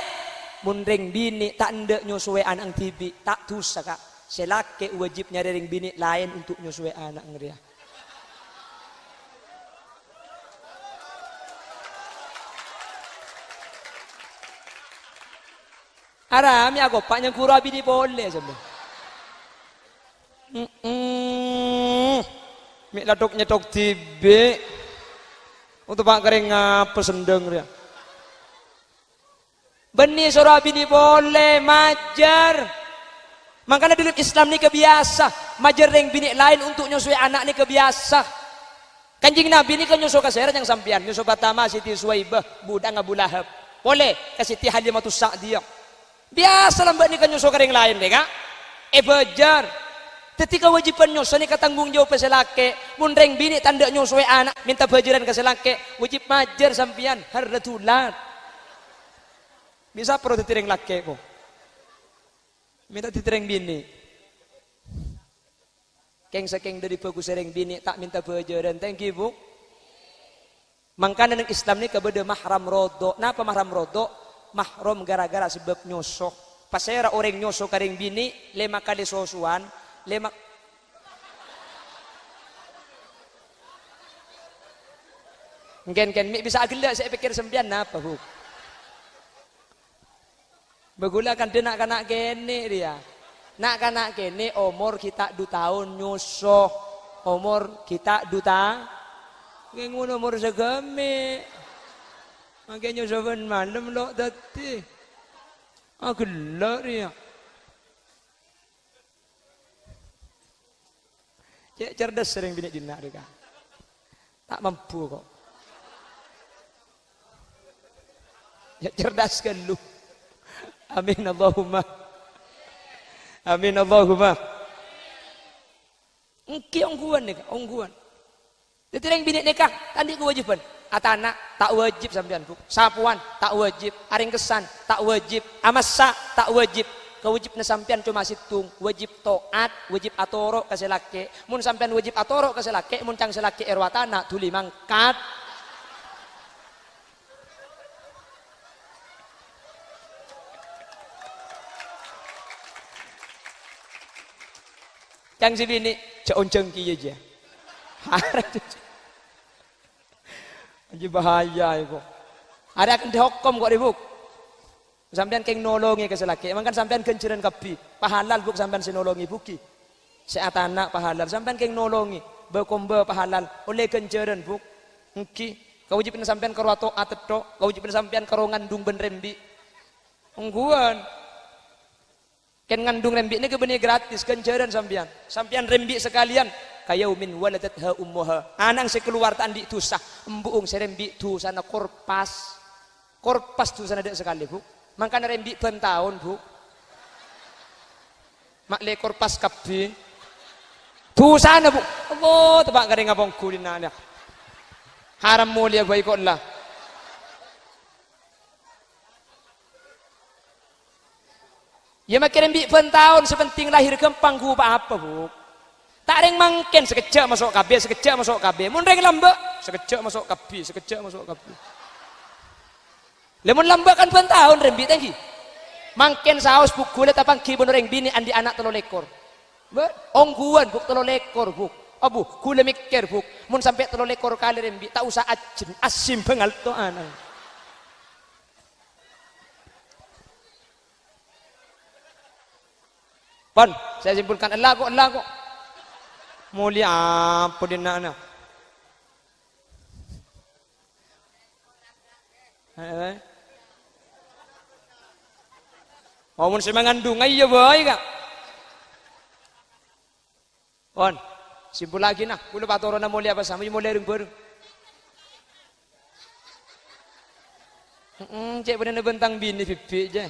mun reng bini tak ndek nyusuwe anak tibi tak dosa kak selaki wajibnya reng bini lain untuk nyusuwe anak ngeria Arami ako pak yang kurabi ni boleh sampai. Mik ladok nyetok tibe. Untuk pak kering ngapa sendeng dia. Beni surah bini boleh majar. Makanya dulu Islam ni kebiasa. Majar yang bini lain untuk nyusui anak ni kebiasa. Kanjing Nabi ni kan nyusu kaseret yang sampian. Nyusu pertama Siti Suwaibah, budak Abu Lahab. Boleh ke Siti Halimatus Sa'diyah. Biasa lambat ni kan nyusu kering lain deh kak. Bejar. Ketika wajiban nyusu ni ketanggung jawab peselake. Mundreng bini tanda nyusui anak. Minta bajaran ke selake. Wajib majar sampian. Harratulat. Bisa perlu ditireng laki ko. Minta ditireng bini. Keng sakeng dari bagus sereng bini tak minta bajaran. Thank you bu. Mangkana ng Islam ni kabada mahram rodo. Napa mahram rodo? Mahram gara-gara sebab nyosok. Pasera orang nyosok kareng bini 5 kali sosuan, 5 Ken bisa agila saya pikir sembian napa bu. Begula kan dia nak kanak kene dia. Nak kanak kene umur kita 2 tahun nyusuh. Umur kita 2 tahun. Ngengun umur segame. Makanya nyusuh malam lo tadi. Agila dia. Cek cerdas sering bini jinak dia. Tak mampu kok. Ya cerdas kan lu. Amin Allahumma. Amin Allahumma. Engki ongguan nih, ongguan. Jadi yang bini nikah, tadi kewajiban. Atana tak wajib sampean bu. Sapuan tak wajib. Aring kesan tak wajib. Amasa tak wajib. Kewajibna sampean cuma situng. Wajib toat, wajib atoro kasih laki. Mun sampean wajib atoro kasih laki, mun cang selaki erwatana tuli mangkat. Yang si bini ceonceng kiye aja. Aja bahaya itu. Ada akan dihukum kok dibuk. Sampean keng nolongi ke selaki. Emang kan sampean kenceran kapi. Pahalal buk sampean sinolongi buki. Seat anak pahalal. Sampean keng nolongi. Bekombe pahalal. Oleh kenceran buk. Engki. Kewajibin sampean kerwato ateto. Kewajibin sampean kerongan dung ben rembi. Ungguan. Ken ngandung rembi ini kebenih gratis kenceran sampean. Sampean rembi sekalian kayaumin waladatha ummuha. Anang sekeluar tak andi tusah embuung serembi tu sana korpas. Korpas tu sana dek sekali bu. Makanya rembi ben tahun bu. Mak le korpas kapi. Tu sana bu. Allah tebak garing abang kulinanya. Haram mulia baikotlah. Ya makin ambil pentahun sepenting lahir kempang ku apa bu. Tak ada yang mangken sekejap masuk KB, sekejap masuk KB. Mun reng lambak, sekejap masuk KB, sekejap masuk KB. Lemon lambak kan pentahun rembi tangki. Mangken saus buk gula tapang kibun reng bini andi anak 3 lekor. Ongguan buk 3 lekor buk. Abu gula mikir buk. Mun sampai 3 lekor kali rembi tak usah asim bengal to anak. Pon, saya simpulkan Allah kok. Mulia apa dia nak? Oh, mun semangandung aja boy kak. Pon, simpul lagi nah. Kulo patorona mulia apa sama mulia ring baru. Cek bener bentang bini pipi je.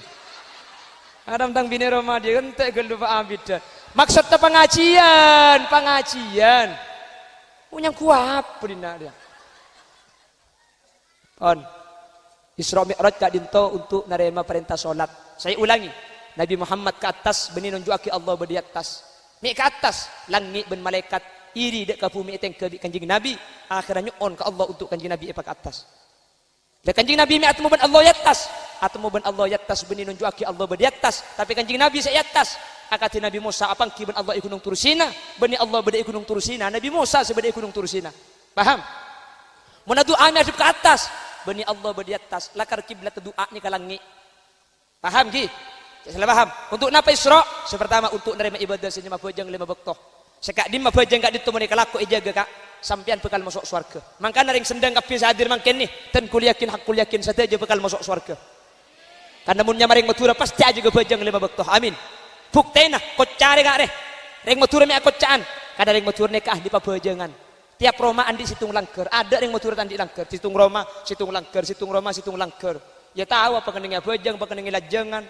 Ada tentang bini Roma dia kan tak gelupa abid. Maksudnya pengajian. Punya kuat pudina dia. On. Isra Mi'raj kak dinto untuk nerima perintah solat. Saya ulangi. Nabi Muhammad ke atas benih nunjuki Allah berdi atas. Mi ke atas langit ben malaikat iri dek ke bumi eteng ke kanjing Nabi. Akhirnya on ke Allah untuk kanjing Nabi ke atas. Dan kanjing Nabi mi atmu ben Allah yatas. Atmu ben Allah yatas benih nunjuki Allah berdi atas. Tapi kanjing Nabi saya yatas. Akati Nabi Musa apang ki ben Allah ikunung turusina. Benih Allah berdi ikunung turusina. Nabi Musa sebedi ikunung turusina. Paham? Mun doa mi adep ke atas. Benih Allah berdi atas. Lakar kiblat doa ni kalangi. Paham ki? Saya paham. Untuk napa Isra? Sepertama untuk nerima ibadah senyum bajang 5 waktu. Sekak di bajang kak ditemani kalaku ijaga kak. sampean bakal masuk surga. Mangkana ring sendang kabeh hadir mangken nih, ten kuliakin hak kuliakin saja bakal masuk surga. Karena munnya maring matura pasti aja gebejeng 5 waktu. Amin. Buktena kocare gak reh. Ring matura me kocaan. Kada ring matura ne kah di pabejengan. Tiap Roma andi situng langker. Ada ring matura andi langker. Situng Roma, situng langker, situng Roma, situng langker. Ya tahu apa keningnya bejeng, apa keningnya lajengan.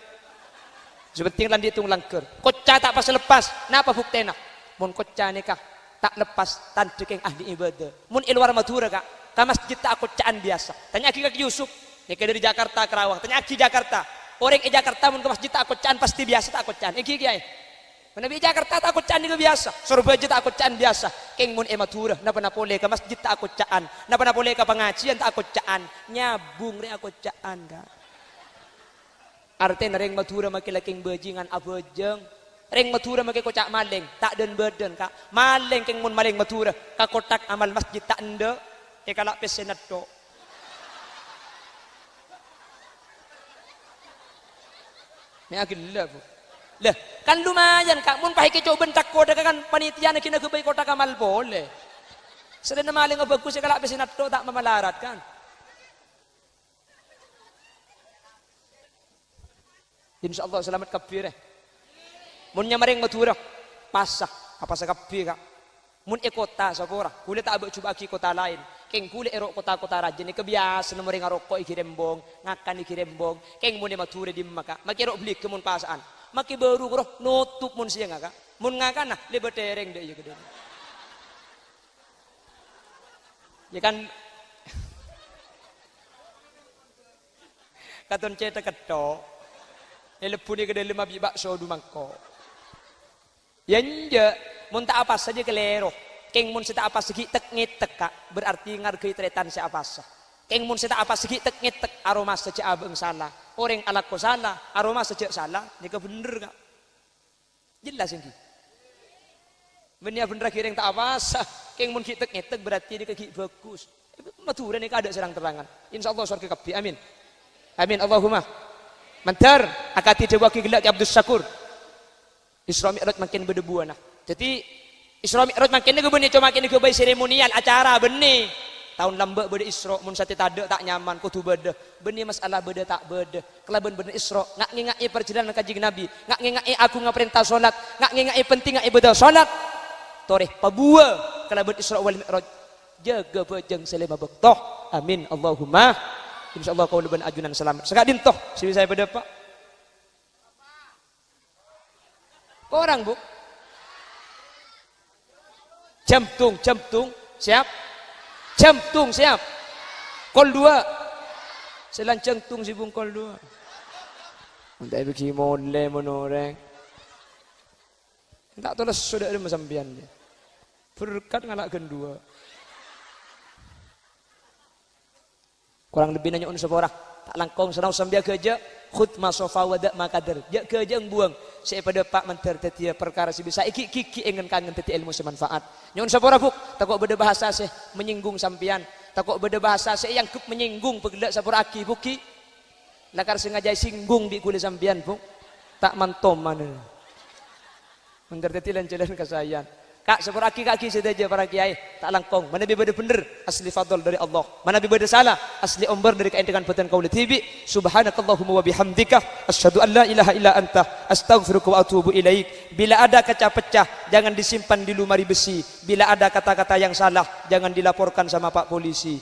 Sepenting landi hitung langker. Koca tak pas lepas. Napa buktena? Mun koca ne kah tak lepas tandek yang ahli ibadah. Mun iluar matura kak, ka masjid tak kocaan biasa. Tanya kaki Yusuf, nek dari Jakarta Kerawang. Tanya kaki Jakarta. Orang ke Jakarta mun ke masjid tak kocaan pasti biasa tak kocaan. Iki kiai. Mun di Jakarta tak kocaan juga biasa. Surabaya tak kocaan biasa. Keng mun matura, napa napole ke masjid tak kocaan. Napa napole ke pengajian tak kocaan. Nyabung re kocaan kak. Artinya ring matura makilaking bajingan abojeng. Ring matura make kocak maling tak den beden kak maling keng mun maling matura ka kotak amal masjid tak ende e kalak pesenat do ni agil lah kan lumayan kak mun pahi keco bentak koda kan panitia nak kena kebai kotak amal boleh sedena maling bagus e kalak pesenat do tak memalarat kan insyaallah selamat kabir munnya maring matura pasah apa sakappi kak mun kota sapora kule tak abek coba ki kota lain keng kule erok kota-kota raja ni kebiasaan maring ngarokok iki rembong ngakan iki rembong keng mun matura di maka makirok beli ke mun pasaan maki baru roh nutup mun siang kak mun ngakan nah le betereng deh ya gede ya kan katon cetak ketok lelepuni gede 5 biji bakso du mangkok Yanja, mun tak apa saja kelero. Keng mun sita apa segi tek ngetek kak, berarti ngargai tretan si apa sah. Keng mun sita apa segi tek ngetek aroma saja abeng salah. Orang ala ko salah, aroma saja salah. Nika bener kak. Jelas ini. Benya bener kira tak apa sah. Keng mun tek ngetek berarti dia kaki bagus. Matura nika ada serang terangan. Insya Allah surga kapi. Amin. Amin Allahumma. Mentar akati dewa ki gelak Abdus Syakur. Isra Mi'raj makin berdebu anak. Jadi Isra Mi'raj makin ke benih cuma makin ke bayi seremonial acara benih. Tahun lambak beda Isra mun sate tade tak nyaman kudu beda. Benih masalah beda tak beda. Kelaban bener Isra ngak ngengai perjalanan kanjeng Nabi, ngak ngengai aku ngaperintah salat, ngak ngengai penting ngak ibadah salat. Toreh pabua kelaban Isra wal Mi'raj. Jaga bajang selema bektoh. Amin Allahumma. Insyaallah kau leban ajunan selamat. Sekak dintoh si saya pada Pak. Orang bu jamtung siap jamtung siap kol 2 selancang tung si bung kol 2 untuk bagi mole menoreng tak tulis sudah ada masambian dia berkat ngalak kedua kurang lebih nanya unsur tak langkong senang sambil kerja khut masofa wadak makader jak kerja buang saya pada Pak Menter tetia perkara si bisa iki ingin kangen tetia ilmu semanfaat nyon sapora buk takut beda bahasa sih menyinggung sampian takut beda bahasa sih yang kup menyinggung pegelak sapora aki buki lakar sengaja singgung di kulit sampian buk tak mantom mana Menter tetia lan jalan kesayan kak sapora aki kaki sedaja para kiai tak langkong mana bi beda bener asli fadl dari Allah mana bi beda salah asli omber dari keindahan batan kaula tibi subhanakallahumma wa bihamdika asyhadu an la ilaha illa anta astaghfiruka wa atubu ilaik bila ada kaca pecah jangan disimpan di lemari besi bila ada kata-kata yang salah jangan dilaporkan sama Pak polisi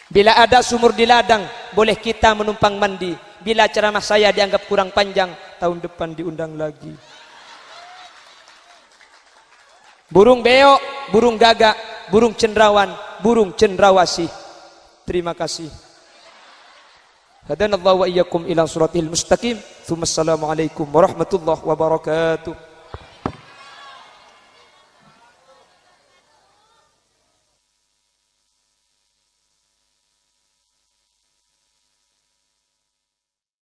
bila ada sumur di ladang boleh kita menumpang mandi bila ceramah saya dianggap kurang panjang, tahun depan diundang lagi. Burung beo, burung gagak, burung cendrawan, burung cendrawasih. Terima kasih. Hadanallahu wa iyyakum ila siratil mustaqim. Assalamualaikum warahmatullahi wabarakatuh.